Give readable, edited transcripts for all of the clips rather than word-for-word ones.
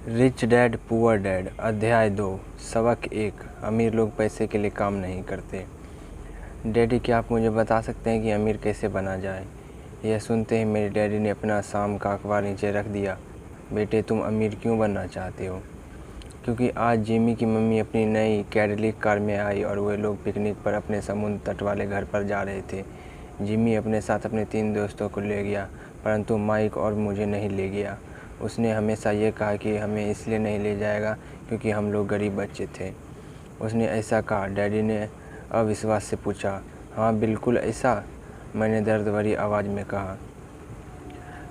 Rich dad poor dad अध्याय 2 सबक 1 अमीर लोग पैसे के लिए काम नहीं करते। डैडी, क्या आप मुझे बता सकते हैं कि अमीर कैसे बना जाए? यह सुनते ही मेरे डैडी ने अपना शाम का अखबार नीचे रख दिया। बेटे, तुम अमीर क्यों बनना चाहते हो? क्योंकि आज जिमी की मम्मी अपनी नई कैडिलैक कार में आई और वे लोग पिकनिक पर अपने समुद्र तट वाले घर पर जा रहे थे। जिमी अपने साथ अपने 3 दोस्तों को ले गया, परंतु माइक और मुझे नहीं ले गया। उसने हमेशा ये कहा कि हमें इसलिए नहीं ले जाएगा क्योंकि हम लोग गरीब बच्चे थे। उसने ऐसा कहा? डैडी ने अविश्वास से पूछा। हाँ, बिल्कुल ऐसा, मैंने दर्द भरी आवाज़ में कहा।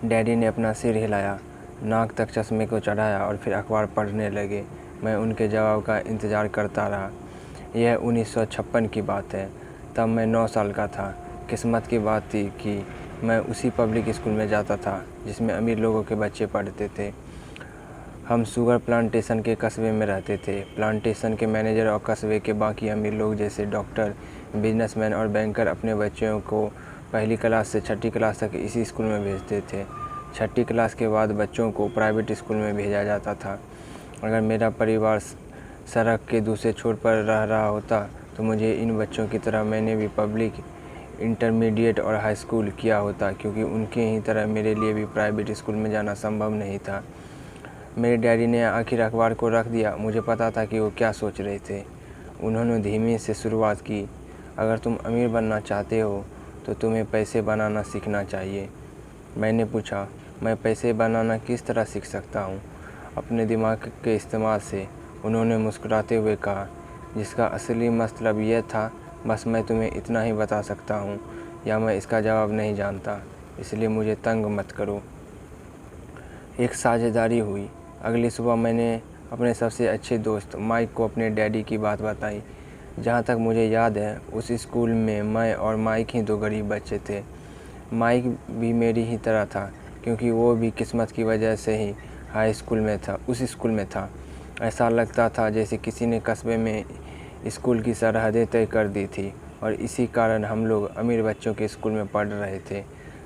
डैडी ने अपना सिर हिलाया, नाक तक चश्मे को चढ़ाया और फिर अखबार पढ़ने लगे। मैं उनके जवाब का इंतज़ार करता रहा। यह 1956 की बात है। तब मैं 9 साल का था। किस्मत की बात थी कि मैं उसी पब्लिक स्कूल में जाता था जिसमें अमीर लोगों के बच्चे पढ़ते थे। हम शुगर प्लांटेशन के कस्बे में रहते थे। प्लांटेशन के मैनेजर और कस्बे के बाकी अमीर लोग जैसे डॉक्टर, बिजनेसमैन और बैंकर अपने बच्चों को पहली क्लास से 6ठी क्लास तक इसी स्कूल में भेजते थे। 6ठी क्लास के बाद बच्चों को प्राइवेट स्कूल में भेजा जाता था। अगर मेरा परिवार सड़क के दूसरे छोर पर रह रहा होता तो मुझे इन बच्चों की तरह मैंने भी पब्लिक, इंटरमीडिएट और हाई स्कूल किया होता, क्योंकि उनके ही तरह मेरे लिए भी प्राइवेट स्कूल में जाना संभव नहीं था। मेरे डैडी ने आखिर अखबार को रख दिया। मुझे पता था कि वो क्या सोच रहे थे। उन्होंने धीमे से शुरुआत की। अगर तुम अमीर बनना चाहते हो तो तुम्हें पैसे बनाना सीखना चाहिए। मैंने पूछा, मैं पैसे बनाना किस तरह सीख सकता हूँ? अपने दिमाग के इस्तेमाल से, उन्होंने मुस्कुराते हुए कहा। जिसका असली मतलब यह था, बस मैं तुम्हें इतना ही बता सकता हूँ, या मैं इसका जवाब नहीं जानता, इसलिए मुझे तंग मत करो। एक साझेदारी हुई। अगली सुबह मैंने अपने सबसे अच्छे दोस्त माइक को अपने डैडी की बात बताई। जहाँ तक मुझे याद है, उस स्कूल में मैं और माइक ही 2 गरीब बच्चे थे। माइक भी मेरी ही तरह था, क्योंकि वो भी किस्मत की वजह से ही हाई स्कूल में था, उस स्कूल में था। ऐसा लगता था जैसे किसी ने कस्बे में स्कूल की सरहदें तय कर दी थी, और इसी कारण हम लोग अमीर बच्चों के स्कूल में पढ़ रहे थे।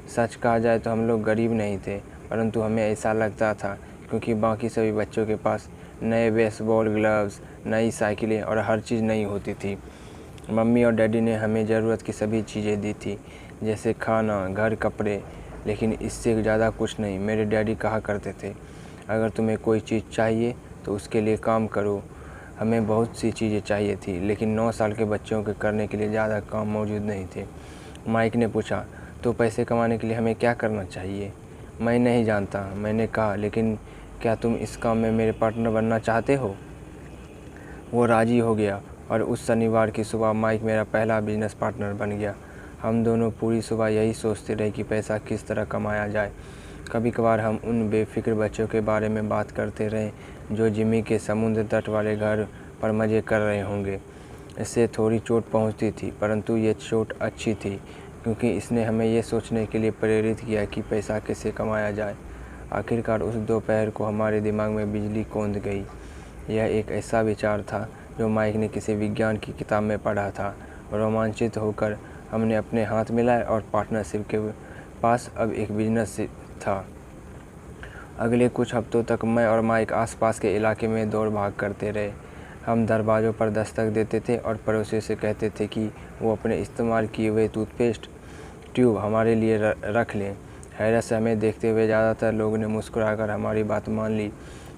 सच कहा जाए तो हम लोग गरीब नहीं थे, परंतु हमें ऐसा लगता था क्योंकि बाकी सभी बच्चों के पास नए बेसबॉल ग्लव्स, नई साइकिलें और हर चीज़ नई होती थी। मम्मी और डैडी ने हमें ज़रूरत की सभी चीज़ें दी थी, जैसे खाना, घर, कपड़े, लेकिन इससे ज़्यादा कुछ नहीं। मेरे डैडी कहा करते थे, अगर तुम्हें कोई चीज़ चाहिए तो उसके लिए काम करो। हमें बहुत सी चीज़ें चाहिए थी, लेकिन 9 साल के बच्चों के करने के लिए ज़्यादा काम मौजूद नहीं थे। माइक ने पूछा, तो पैसे कमाने के लिए हमें क्या करना चाहिए? मैं नहीं जानता, मैंने कहा, लेकिन क्या तुम इस काम में मेरे पार्टनर बनना चाहते हो? वो राज़ी हो गया और उस शनिवार की सुबह माइक मेरा पहला बिजनेस पार्टनर बन गया। हम दोनों पूरी सुबह यही सोचते रहे कि पैसा किस तरह कमाया जाए। कभी कभार हम उन बेफिक्र बच्चों के बारे में बात करते रहे जो जिमी के समुद्र तट वाले घर पर मज़े कर रहे होंगे। इससे थोड़ी चोट पहुंचती थी, परंतु ये चोट अच्छी थी, क्योंकि इसने हमें ये सोचने के लिए प्रेरित किया कि पैसा कैसे कमाया जाए। आखिरकार उस दोपहर को हमारे दिमाग में बिजली कौंध गई। यह एक ऐसा विचार था जो माइक ने किसी विज्ञान की किताब में पढ़ा था। रोमांचित होकर हमने अपने हाथ मिलाए और पार्टनरशिप के पास अब एक बिजनेस था। अगले कुछ हफ्तों तक मैं और माइक आसपास के इलाके में दौड़ भाग करते रहे। हम दरवाज़ों पर दस्तक देते थे और पड़ोसियों से कहते थे कि वो अपने इस्तेमाल किए हुए टूथपेस्ट ट्यूब हमारे लिए रख लें। हैरत से हमें देखते हुए ज़्यादातर लोगों ने मुस्कुराकर हमारी बात मान ली।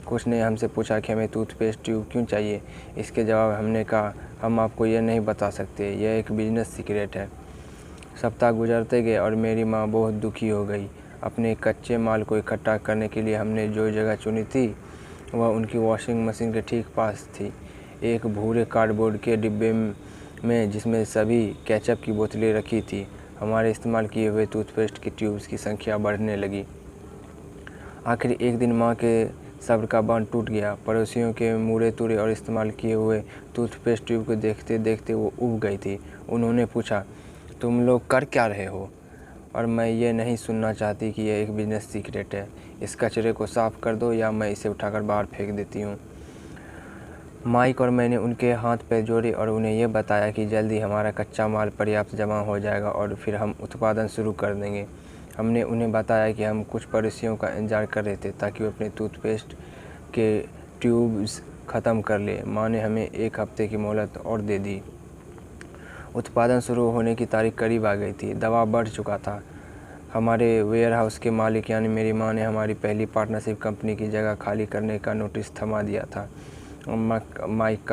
कुछ ने हमसे पूछा कि हमें टूथपेस्ट ट्यूब क्यों चाहिए। इसके जवाब हमने कहा, हम आपको यह नहीं बता सकते, यह एक बिजनेस सीक्रेट है। सप्ताह गुजरते गए और मेरी माँ बहुत दुखी हो गई। अपने कच्चे माल को इकट्ठा करने के लिए हमने जो जगह चुनी थी वह उनकी वॉशिंग मशीन के ठीक पास थी, एक भूरे कार्डबोर्ड के डिब्बे में जिसमें सभी केचप की बोतलें रखी थी। हमारे इस्तेमाल किए हुए टूथपेस्ट की ट्यूब्स की संख्या बढ़ने लगी। आखिर एक दिन माँ के सब्र का बांध टूट गया। पड़ोसियों के मुड़े तुड़े और इस्तेमाल किए हुए टूथपेस्ट ट्यूब को देखते देखते वो उब गई थी। उन्होंने पूछा, तुम लोग कर क्या रहे हो? और मैं ये नहीं सुनना चाहती कि यह एक बिजनेस सीक्रेट है। इस कचरे को साफ़ कर दो या मैं इसे उठाकर बाहर फेंक देती हूँ। माइक और मैंने उनके हाथ पैर जोड़े और उन्हें यह बताया कि जल्दी हमारा कच्चा माल पर्याप्त जमा हो जाएगा और फिर हम उत्पादन शुरू कर देंगे। हमने उन्हें बताया कि हम कुछ पड़ोसियों का इंतज़ार कर रहे थे ताकि वो अपने टूथपेस्ट के ट्यूब्स ख़त्म कर लिए। माँ ने हमें 1 हफ्ते की मोहलत और दे दी। उत्पादन शुरू होने की तारीख करीब आ गई थी। दबाव बढ़ चुका था। हमारे वेयरहाउस के मालिक यानी मेरी माँ ने हमारी पहली पार्टनरशिप कंपनी की जगह खाली करने का नोटिस थमा दिया था। माइक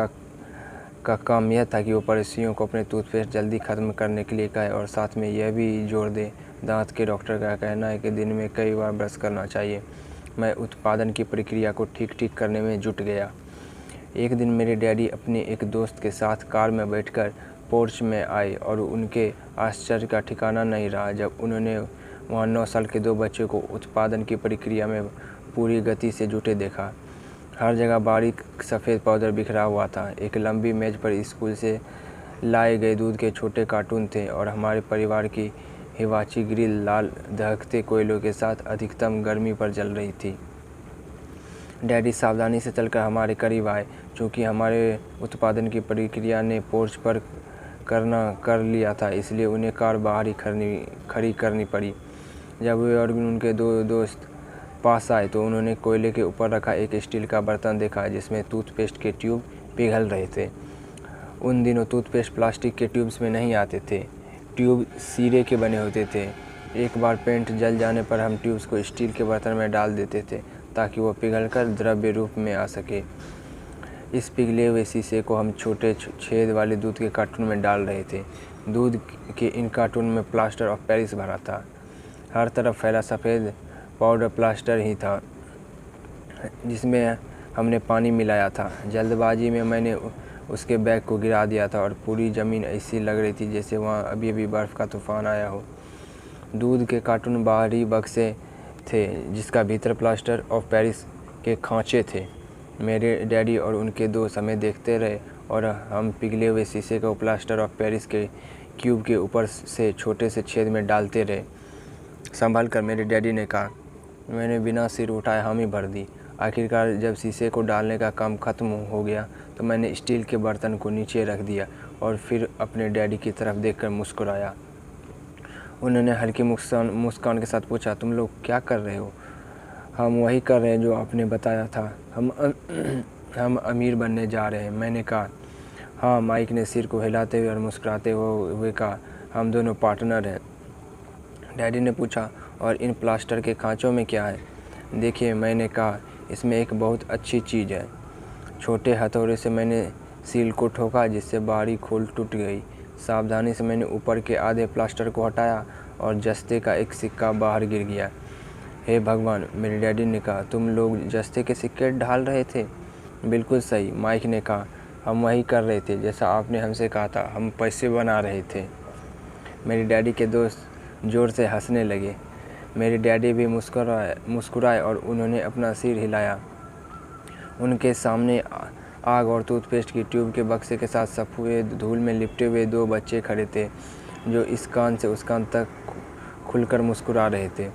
का काम यह था कि वो पड़ोसियों को अपने टूथपेस्ट जल्दी ख़त्म करने के लिए कहे और साथ में यह भी जोर दे। दांत के डॉक्टर का कहना है कि दिन में कई बार ब्रश करना चाहिए। मैं उत्पादन की प्रक्रिया को ठीक करने में जुट गया। एक दिन मेरे डैडी अपने एक दोस्त के साथ कार में बैठकर पोर्च में आए और उनके आश्चर्य का ठिकाना नहीं रहा जब उन्होंने वहाँ 9 साल के 2 बच्चों को उत्पादन की प्रक्रिया में पूरी गति से जुटे देखा। हर जगह बारीक सफ़ेद पाउडर बिखरा हुआ था। एक लंबी मेज पर स्कूल से लाए गए दूध के छोटे कार्टून थे और हमारे परिवार की हिवाची ग्रिल लाल दहकते कोयलों के साथ अधिकतम गर्मी पर जल रही थी। डैडी सावधानी से चलकर हमारे करीब आए। चूँकि हमारे उत्पादन की प्रक्रिया ने पोर्च पर कर लिया था, इसलिए उन्हें कार बाहर ही खड़ी करनी पड़ी। जब वे और उनके 2 दोस्त पास आए तो उन्होंने कोयले के ऊपर रखा एक स्टील का बर्तन देखा जिसमें टूथपेस्ट के ट्यूब पिघल रहे थे। उन दिनों टूथपेस्ट प्लास्टिक के ट्यूब्स में नहीं आते थे। ट्यूब सीरे के बने होते थे। एक बार पेंट जल जाने पर हम ट्यूब्स को स्टील के बर्तन में डाल देते थे ताकि वो पिघलकर द्रव्य रूप में आ सके। इस पिघले हुए शीशे को हम छोटे छेद वाले दूध के कार्टून में डाल रहे थे। दूध के इन कार्टून में प्लास्टर ऑफ पेरिस भरा था। हर तरफ फैला सफ़ेद पाउडर प्लास्टर ही था जिसमें हमने पानी मिलाया था। जल्दबाजी में मैंने उसके बैग को गिरा दिया था और पूरी ज़मीन ऐसी लग रही थी जैसे वहाँ अभी बर्फ़ का तूफ़ान आया हो। दूध के कार्टून बाहरी बक्से थे जिसका भीतर प्लास्टर ऑफ पेरिस के खांचे थे। मेरे डैडी और उनके दोस्त हमें देखते रहे और हम पिघले हुए शीशे को प्लास्टर ऑफ पेरिस के क्यूब के ऊपर से छोटे से छेद में डालते रहे। संभल कर मेरे डैडी ने कहा। मैंने बिना सिर उठाए हामी भर दी। आखिरकार जब शीशे को डालने का काम ख़त्म हो गया तो मैंने स्टील के बर्तन को नीचे रख दिया और फिर अपने डैडी की तरफ देखकर मुस्कुराया। उन्होंने हल्की मुस्कान के साथ पूछा, तुम लोग क्या कर रहे हो? हम वही कर रहे हैं जो आपने बताया था। हम अमीर बनने जा रहे हैं। मैंने कहा, हाँ। माइक ने सिर को हिलाते हुए और मुस्कुराते हुए कहा, हम दोनों पार्टनर हैं। डैडी ने पूछा, और इन प्लास्टर के खांचों में क्या है? देखिए, मैंने कहा, इसमें एक बहुत अच्छी चीज़ है। छोटे हथौड़े से मैंने सील को ठोका जिससे बाहरी खोल टूट गई। सावधानी से मैंने ऊपर के आधे प्लास्टर को हटाया और जस्ते का एक सिक्का बाहर गिर गया। हे भगवान, मेरे डैडी ने कहा, तुम लोग जस्ते के सिक्के ढाल रहे थे? बिल्कुल सही, माइक ने कहा, हम वही कर रहे थे जैसा आपने हमसे कहा था। हम पैसे बना रहे थे। मेरे डैडी के दोस्त ज़ोर से हंसने लगे। मेरे डैडी भी मुस्कुराए और उन्होंने अपना सिर हिलाया। उनके सामने आग और टूथपेस्ट की ट्यूब के बक्से के साथ सफ़ेद धूल में लिपटे हुए 2 बच्चे खड़े थे जो इस कान से उस कान तक खुलकर मुस्कुरा रहे थे।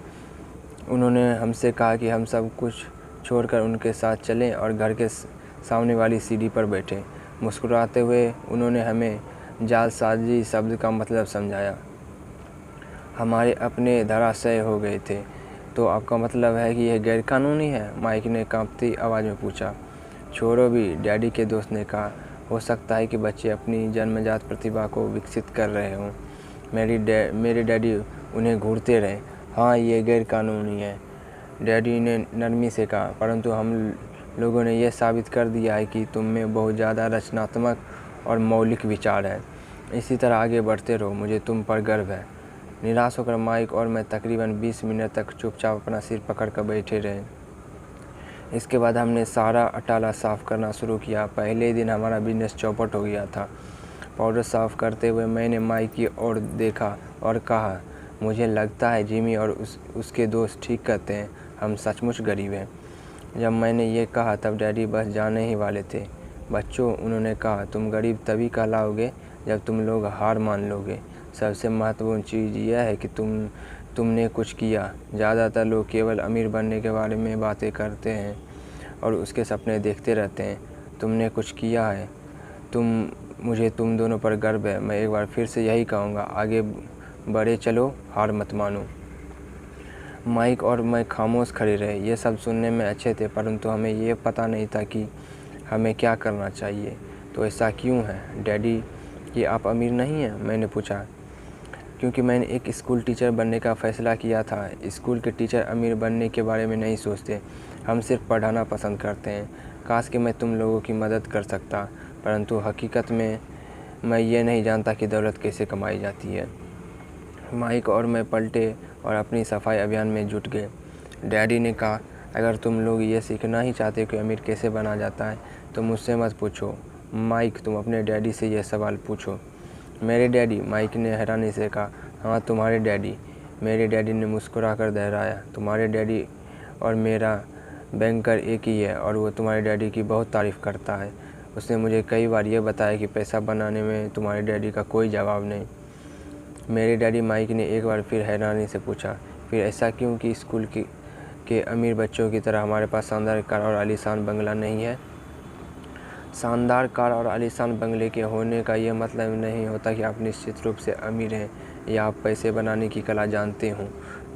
उन्होंने हमसे कहा कि हम सब कुछ छोड़कर उनके साथ चलें और घर के सामने वाली सीढ़ी पर बैठे। मुस्कुराते हुए उन्होंने हमें जालसाजी शब्द का मतलब समझाया। हमारे अपने धराशय हो गए थे। तो आपका मतलब है कि यह गैरकानूनी है? माइक ने कांपती आवाज़ में पूछा। छोड़ो भी, डैडी के दोस्त ने कहा, हो सकता है कि बच्चे अपनी जन्मजात प्रतिभा को विकसित कर रहे हों। मेरे डैडी उन्हें घूरते रहे। हाँ, ये गैरकानूनी है, डैडी ने नरमी से कहा, परंतु हम लोगों ने यह साबित कर दिया है कि तुम में बहुत ज़्यादा रचनात्मक और मौलिक विचार हैं। इसी तरह आगे बढ़ते रहो, मुझे तुम पर गर्व है। निराश होकर माइक और मैं तकरीबन 20 मिनट तक चुपचाप अपना सिर पकड़कर बैठे रहे। इसके बाद हमने सारा अटाला साफ़ करना शुरू किया। पहले दिन हमारा बिजनेस चौपट हो गया था। पाउडर साफ़ करते हुए मैंने माइक की ओर देखा और कहा, मुझे लगता है जिमी और उसके दोस्त ठीक कहते हैं, हम सचमुच गरीब हैं। जब मैंने ये कहा तब डैडी बस जाने ही वाले थे। बच्चों, उन्होंने कहा, तुम गरीब तभी कहलाओगे जब तुम लोग हार मान लोगे। सबसे महत्वपूर्ण चीज़ यह है कि तुमने कुछ किया। ज़्यादातर लोग केवल अमीर बनने के बारे में बातें करते हैं और उसके सपने देखते रहते हैं। तुमने कुछ किया है। मुझे तुम दोनों पर गर्व है। मैं एक बार फिर से यही कहूँगा, आगे बढ़े चलो, हार मत मानो। माइक और मैं खामोश खड़े रहे। ये सब सुनने में अच्छे थे, परंतु हमें ये पता नहीं था कि हमें क्या करना चाहिए। तो ऐसा क्यों है डैडी कि आप अमीर नहीं हैं? मैंने पूछा। क्योंकि मैंने एक स्कूल टीचर बनने का फ़ैसला किया था। स्कूल के टीचर अमीर बनने के बारे में नहीं सोचते, हम सिर्फ पढ़ाना पसंद करते हैं। काश कि मैं तुम लोगों की मदद कर सकता, परंतु हकीकत में मैं ये नहीं जानता कि दौलत कैसे कमाई जाती है। माइक और मैं पलटे और अपनी सफाई अभियान में जुट गए। डैडी ने कहा, अगर तुम लोग ये सीखना ही चाहते हो कि अमीर कैसे बना जाता है तो मुझसे मत पूछो। माइक, तुम अपने डैडी से यह सवाल पूछो। मेरे डैडी? माइक ने हैरानी से कहा। हाँ, तुम्हारे डैडी। मेरे डैडी ने मुस्कुराकर दोहराया। तुम्हारे डैडी और मेरा बैंकर एक ही है और वो तुम्हारे डैडी की बहुत तारीफ़ करता है। उसने मुझे कई बार ये बताया कि पैसा बनाने में तुम्हारे डैडी का कोई जवाब नहीं। मेरे डैडी? माइक ने एक बार फिर हैरानी से पूछा। फिर ऐसा क्यों कि स्कूल के अमीर बच्चों की तरह हमारे पास शानदार कार और आलीशान बंगला नहीं है? शानदार कार और आलीशान बंगले के होने का यह मतलब नहीं होता कि आप निश्चित रूप से अमीर हैं या आप पैसे बनाने की कला जानते हों,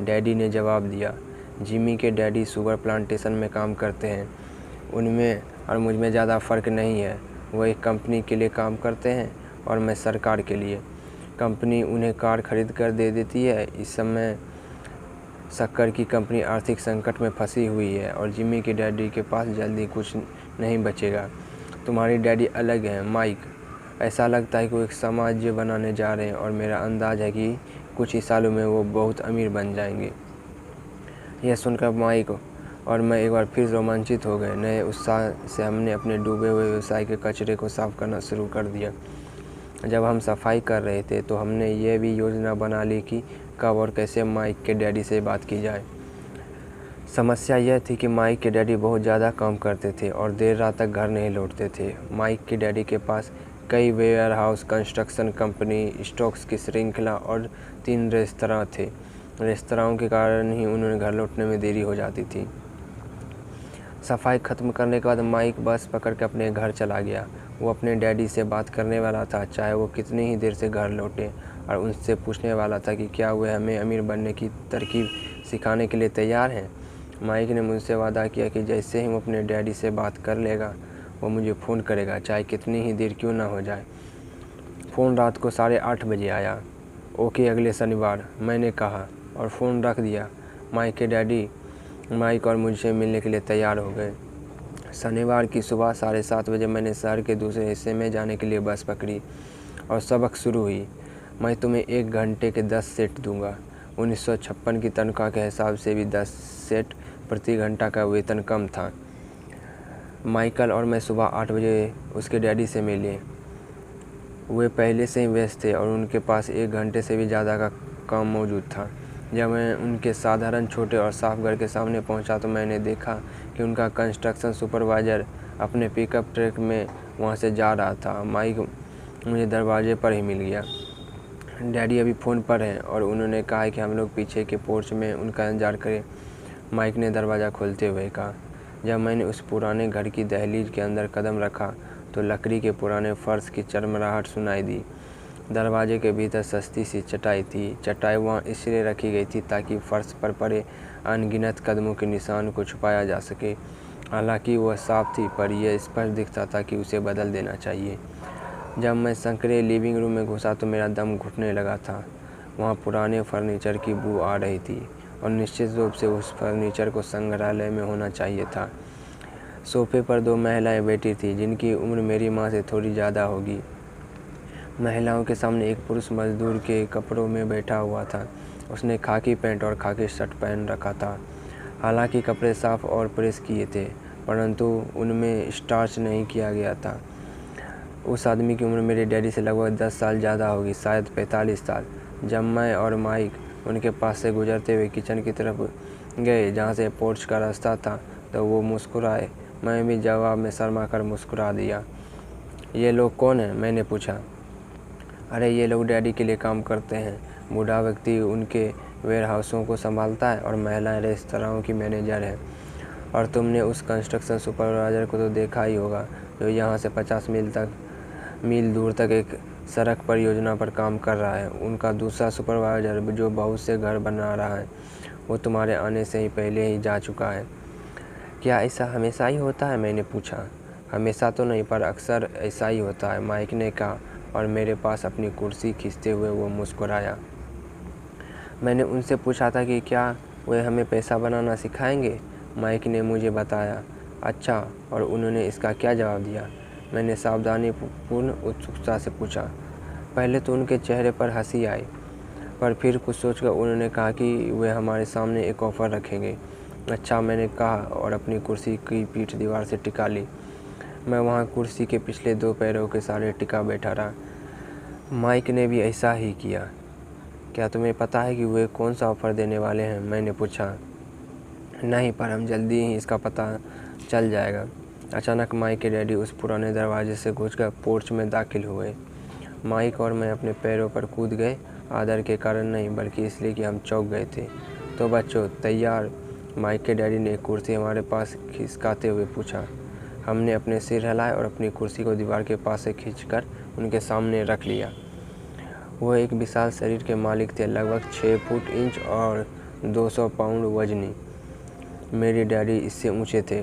डैडी ने जवाब दिया। जिमी के डैडी शुगर प्लांटेशन में काम करते हैं। उनमें और मुझ में ज़्यादा फ़र्क नहीं है। वो एक कंपनी के लिए काम करते हैं और मैं सरकार के लिए। कंपनी उन्हें कार खरीद कर दे देती है। इस समय शक्कर की कंपनी आर्थिक संकट में फंसी हुई है और जिमी के डैडी के पास जल्दी कुछ नहीं बचेगा। तुम्हारी डैडी अलग हैं माइक। ऐसा लगता है कि वो एक साम्राज्य बनाने जा रहे हैं और मेरा अंदाज़ है कि कुछ ही सालों में वो बहुत अमीर बन जाएंगे। यह सुनकर माइक और मैं एक बार फिर रोमांचित हो गए। नए उत्साह से हमने अपने डूबे हुए व्यवसाय के कचरे को साफ करना शुरू कर दिया। जब हम सफाई कर रहे थे तो हमने ये भी योजना बना ली कि कब और कैसे माइक के डैडी से बात की जाए। समस्या यह थी कि माइक के डैडी बहुत ज़्यादा काम करते थे और देर रात तक घर नहीं लौटते थे। माइक के डैडी के पास कई warehouse, construction company, stocks की श्रृंखला और 3 रेस्तरां थे। रेस्तराओं के कारण ही उन्हें घर लौटने में देरी हो जाती थी। सफाई ख़त्म करने के बाद माइक बस पकड़ के अपने घर चला गया। वो अपने डैडी से बात करने वाला था, चाहे वो कितनी ही देर से घर लौटे, और उनसे पूछने वाला था कि क्या वे हमें अमीर बनने की तरकीब सिखाने के लिए तैयार हैं। माइक ने मुझसे वादा किया कि जैसे ही वो अपने डैडी से बात कर लेगा वो मुझे फ़ोन करेगा, चाहे कितनी ही देर क्यों ना हो जाए। फ़ोन रात को 8:30 बजे आया। ओके, अगले शनिवार, मैंने कहा और फ़ोन रख दिया। माइक के डैडी माइक और मुझसे मिलने के लिए तैयार हो गए। शनिवार की सुबह 7:30 बजे मैंने शहर के दूसरे हिस्से में जाने के लिए बस पकड़ी और सबक शुरू हुई। मैं तुम्हें 1 घंटे के 10 सेट दूंगा। 1956 की तनख्वाह के हिसाब से भी 10 सेट प्रति घंटा का वेतन कम था। माइकल और मैं सुबह 8 बजे उसके डैडी से मिले। वे पहले से ही व्यस्त थे और उनके पास 1 घंटे से भी ज़्यादा का काम मौजूद था। जब मैं उनके साधारण छोटे और साफ घर के सामने पहुंचा तो मैंने देखा कि उनका कंस्ट्रक्शन सुपरवाइज़र अपने पिकअप ट्रक में वहां से जा रहा था। माइक मुझे दरवाजे पर ही मिल गया। डैडी अभी फ़ोन पर हैं और उन्होंने कहा कि हम लोग पीछे के पोर्च में उनका इंतज़ार करें, माइक ने दरवाज़ा खोलते हुए कहा। जब मैंने उस पुराने घर की दहलीज के अंदर कदम रखा तो लकड़ी के पुराने फर्श की चरमराहट सुनाई दी। दरवाजे के भीतर सस्ती सी चटाई थी। चटाई वहाँ इसलिए रखी गई थी ताकि फर्श पर पड़े अनगिनत कदमों के निशान को छुपाया जा सके। हालांकि वह साफ थी, पर यह स्पष्ट दिखता था कि उसे बदल देना चाहिए। जब मैं संकरे लिविंग रूम में घुसा तो मेरा दम घुटने लगा था। वहाँ पुराने फर्नीचर की बू आ रही थी और निश्चित रूप से उस फर्नीचर को संग्रहालय में होना चाहिए था। सोफे पर 2 महिलाएं बैठी थीं जिनकी उम्र मेरी माँ से थोड़ी ज़्यादा होगी। महिलाओं के सामने एक पुरुष मजदूर के कपड़ों में बैठा हुआ था। उसने खाकी पैंट और खाकी शर्ट पहन रखा था। हालांकि कपड़े साफ और प्रेस किए थे, परंतु उनमें स्टार्च नहीं किया गया था। उस आदमी की उम्र मेरे डैडी से लगभग 10 साल ज़्यादा होगी, शायद 45 साल। जब मैं और माइक उनके पास से गुजरते हुए किचन की तरफ गए जहाँ से पोर्च का रास्ता था तो वो मुस्कुराए। मैं भी जवाब में शर्मा कर मुस्कुरा दिया। ये लोग कौन हैं? मैंने पूछा। अरे, ये लोग डैडी के लिए काम करते हैं। बूढ़ा व्यक्ति उनके वेयर हाउसों को संभालता है और महिलाएं रेस्तराओं की मैनेजर है। और तुमने उस कंस्ट्रक्शन सुपरवाइज़र को तो देखा ही होगा जो यहाँ से 50 मील दूर तक एक सड़क परियोजना पर काम कर रहा है। उनका दूसरा सुपरवाइज़र जो बहुत से घर बना रहा है, वो तुम्हारे आने से ही पहले ही जा चुका है। क्या ऐसा हमेशा ही होता है? मैंने पूछा। हमेशा तो नहीं, पर अक्सर ऐसा ही होता है, माइक ने कहा और मेरे पास अपनी कुर्सी खींचते हुए वो मुस्कुराया। मैंने उनसे पूछा था कि क्या वे हमें पैसा बनाना सिखाएंगे? माइक ने मुझे बताया। अच्छा, और उन्होंने इसका क्या जवाब दिया? मैंने सावधानीपूर्ण उत्सुकता से पूछा। पहले तो उनके चेहरे पर हंसी आई, पर फिर कुछ सोचकर उन्होंने कहा कि वे हमारे सामने एक ऑफ़र रखेंगे। अच्छा, मैंने कहा और अपनी कुर्सी की पीठ दीवार से टिका ली। मैं वहाँ कुर्सी के पिछले 2 पैरों के सहारे टिका बैठा रहा। माइक ने भी ऐसा ही किया। क्या तुम्हें पता है कि वे कौन सा ऑफ़र देने वाले हैं? मैंने पूछा। नहीं, पर हम जल्दी ही इसका पता चल जाएगा। अचानक माइक के डैडी उस पुराने दरवाजे से घुसकर पोर्च में दाखिल हुए। माइक और मैं अपने पैरों पर कूद गए, आदर के कारण नहीं, बल्कि इसलिए कि हम चौंक गए थे। तो बच्चों, तैयार? माइक के डैडी ने एक कुर्सी हमारे पास खिसकाते हुए पूछा। हमने अपने सिर हिलाए और अपनी कुर्सी को दीवार के पास से खींचकर उनके सामने रख लिया। वो एक विशाल शरीर के मालिक थे, लगभग 6 फुट इंच और 200 पाउंड वजनी। मेरे डैडी इससे ऊंचे थे,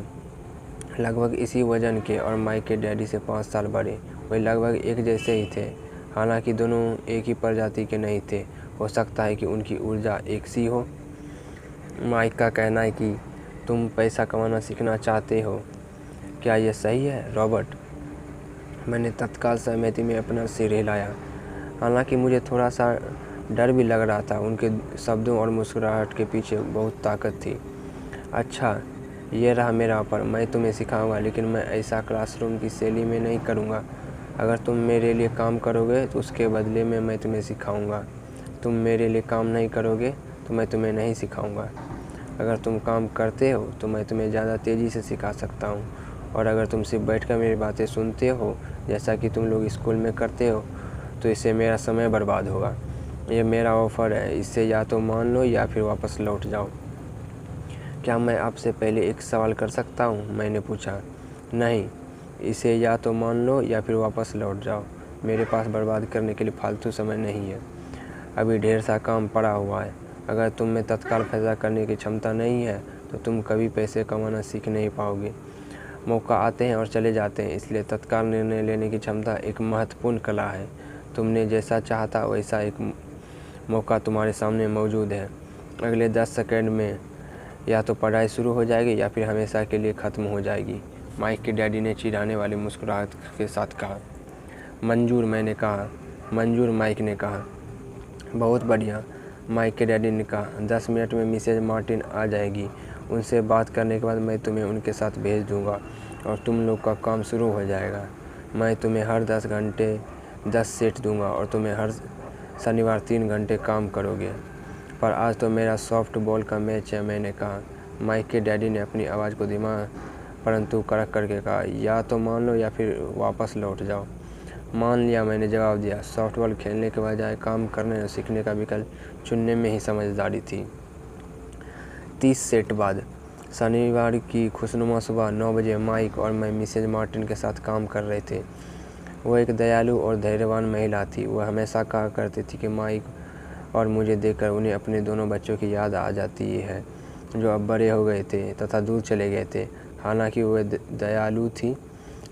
लगभग इसी वजन के, और माइक के डैडी से 5 साल बड़े। वे लगभग एक जैसे ही थे, हालांकि दोनों एक ही प्रजाति के नहीं थे। हो सकता है कि उनकी ऊर्जा एक सी हो। माइक का कहना है कि तुम पैसा कमाना सीखना चाहते हो। क्या यह सही है, रॉबर्ट? मैंने तत्काल सहमति में अपना सिर हिलाया, हालांकि मुझे थोड़ा सा डर भी लग रहा था। उनके शब्दों और मुस्कुराहट के पीछे बहुत ताकत थी। अच्छा, ये रहा मेरा ऑफर। मैं तुम्हें सिखाऊंगा, लेकिन मैं ऐसा क्लासरूम की शैली में नहीं करूँगा। अगर तुम मेरे लिए काम करोगे तो उसके बदले में मैं तुम्हें सिखाऊंगा। तुम मेरे लिए काम नहीं करोगे तो मैं तुम्हें नहीं सिखाऊंगा। अगर तुम काम करते हो तो मैं तुम्हें ज़्यादा तेज़ी से सिखा सकता हूँ, और अगर तुम सिर्फ बैठकर मेरी बातें सुनते हो जैसा कि तुम लोग स्कूल में करते हो तो इससे मेरा समय बर्बाद होगा। ये मेरा ऑफ़र है, इसे या तो मान लो या फिर वापस लौट जाओ। क्या मैं आपसे पहले एक सवाल कर सकता हूँ? मैंने पूछा। नहीं, इसे या तो मान लो या फिर वापस लौट जाओ। मेरे पास बर्बाद करने के लिए फालतू समय नहीं है। अभी ढेर सा काम पड़ा हुआ है। अगर तुम में तत्काल फैसला करने की क्षमता नहीं है तो तुम कभी पैसे कमाना सीख नहीं पाओगे। मौका आते हैं और चले जाते हैं, इसलिए तत्काल निर्णय लेने की क्षमता एक महत्वपूर्ण कला है। तुमने जैसा चाहा था वैसा एक मौका तुम्हारे सामने मौजूद है। अगले 10 सेकंड में या तो पढ़ाई शुरू हो जाएगी या फिर हमेशा के लिए ख़त्म हो जाएगी। माइक के डैडी ने चिढ़ाने वाली मुस्कुराहट के साथ कहा। मंजूर, मैंने कहा। मंजूर, माइक ने कहा। बहुत बढ़िया, माइक के डैडी ने कहा। 10 मिनट में मिसेज मार्टिन आ जाएगी। उनसे बात करने के बाद मैं तुम्हें उनके साथ भेज दूंगा और तुम लोग का काम शुरू हो जाएगा। मैं तुम्हें हर 10 घंटे 10 सेट दूंगा और तुम्हें हर शनिवार 3 घंटे काम करोगे। पर आज तो मेरा सॉफ्ट बॉल का मैच है, मैंने कहा। माइक के डैडी ने अपनी आवाज़ को धीमा परंतु कड़क करके कहा, या तो मान लो या फिर वापस लौट जाओ। मान लिया, मैंने जवाब दिया। सॉफ्टबॉल खेलने के बजाय काम करने और सीखने का विकल्प चुनने में ही समझदारी थी। 30 सेट बाद शनिवार की खुशनुमा सुबह 9 बजे माइक और मैं मिसेज मार्टिन के साथ काम कर रहे थे। वो एक दयालु और धैर्यवान महिला थी। वह हमेशा कहा करती थी कि माइक और मुझे देखकर उन्हें अपने दोनों बच्चों की याद आ जाती है, जो अब बड़े हो गए थे तथा दूर चले गए थे। हालांकि वह दयालु थी,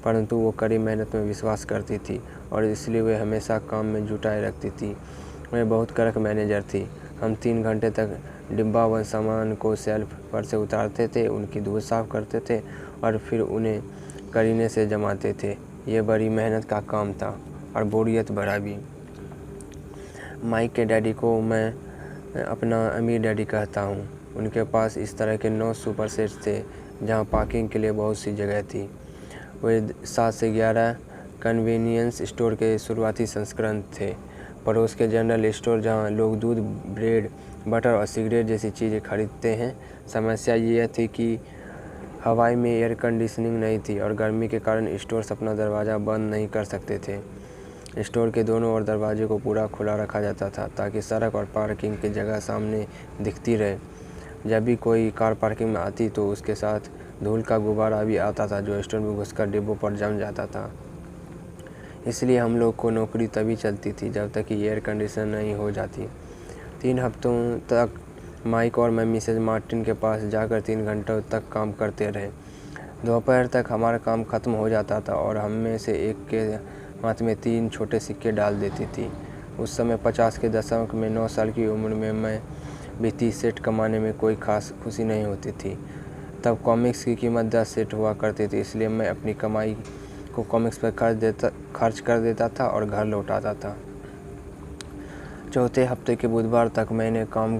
परंतु वो कड़ी मेहनत में विश्वास करती थी और इसलिए वे हमेशा काम में जुटाए रखती थी। वे बहुत कड़क मैनेजर थी। हम 3 घंटे तक डिब्बाबंद सामान को शेल्फ पर से उतारते थे, उनकी धूल साफ करते थे और फिर उन्हें करीने से जमाते थे। ये बड़ी मेहनत का काम था और बोरियत भरा भी। माइक के डैडी को मैं अपना अमीर डैडी कहता हूँ। उनके पास इस तरह के 9 सुपर सेट्स थे जहाँ पार्किंग के लिए बहुत सी जगह थी। वे 7 से 11 कन्वीनियंस स्टोर के शुरुआती संस्करण थे। पड़ोस के जनरल स्टोर जहाँ लोग दूध, ब्रेड, बटर और सिगरेट जैसी चीज़ें खरीदते हैं। समस्या यह थी कि हवाई में एयर कंडीशनिंग नहीं थी और गर्मी के कारण स्टोर्स अपना दरवाज़ा बंद नहीं कर सकते थे। स्टोर के दोनों ओर दरवाजे को पूरा खुला रखा जाता था ताकि सड़क और पार्किंग की जगह सामने दिखती रहे। जब भी कोई कार पार्किंग में आती तो उसके साथ धूल का गुब्बारा भी आता था जो स्टोर में घुसकर डिब्बों पर जम जाता था। इसलिए हम लोग को नौकरी तभी चलती थी जब तक कि एयर कंडीशन नहीं हो जाती। 3 हफ्तों तक माइक और मैं मिसेज मार्टिन के पास जाकर 3 घंटों तक काम करते रहे। दोपहर तक हमारा काम ख़त्म हो जाता था और हम में से एक के हाथ में 3 छोटे सिक्के डाल देती थी। उस समय 50 के दशक में 9 साल की उम्र में मैं भी 30 सेंट कमाने में कोई ख़ास खुशी नहीं होती थी। तब कॉमिक्स की कीमत 10 सेंट हुआ करती थी, इसलिए मैं अपनी कमाई को कॉमिक्स पर खर्च कर देता था और घर लौटाता था। चौथे हफ्ते के बुधवार तक मैंने काम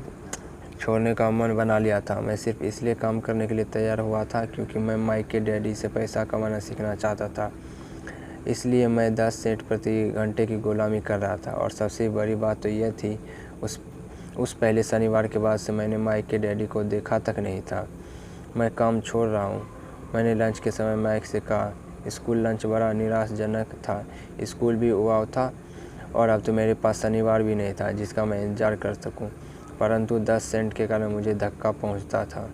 छोड़ने का मन बना लिया था। मैं सिर्फ इसलिए काम करने के लिए तैयार हुआ था क्योंकि मैं माइक के डैडी से पैसा कमाना सीखना चाहता था। इसलिए मैं 10 सेंट प्रति घंटे की गुलामी कर रहा था। और सबसे बड़ी बात तो यह थी, उस पहले शनिवार के बाद से मैंने माइक के डैडी को देखा तक नहीं था। मैं काम छोड़ रहा हूँ, मैंने लंच के समय माइक से कहा। स्कूल लंच बड़ा निराशाजनक था। स्कूल भी हुआ था और अब तो मेरे पास शनिवार भी नहीं था जिसका मैं इंतज़ार कर सकूं। परंतु 10 सेंट के कारण मुझे धक्का पहुंचता था।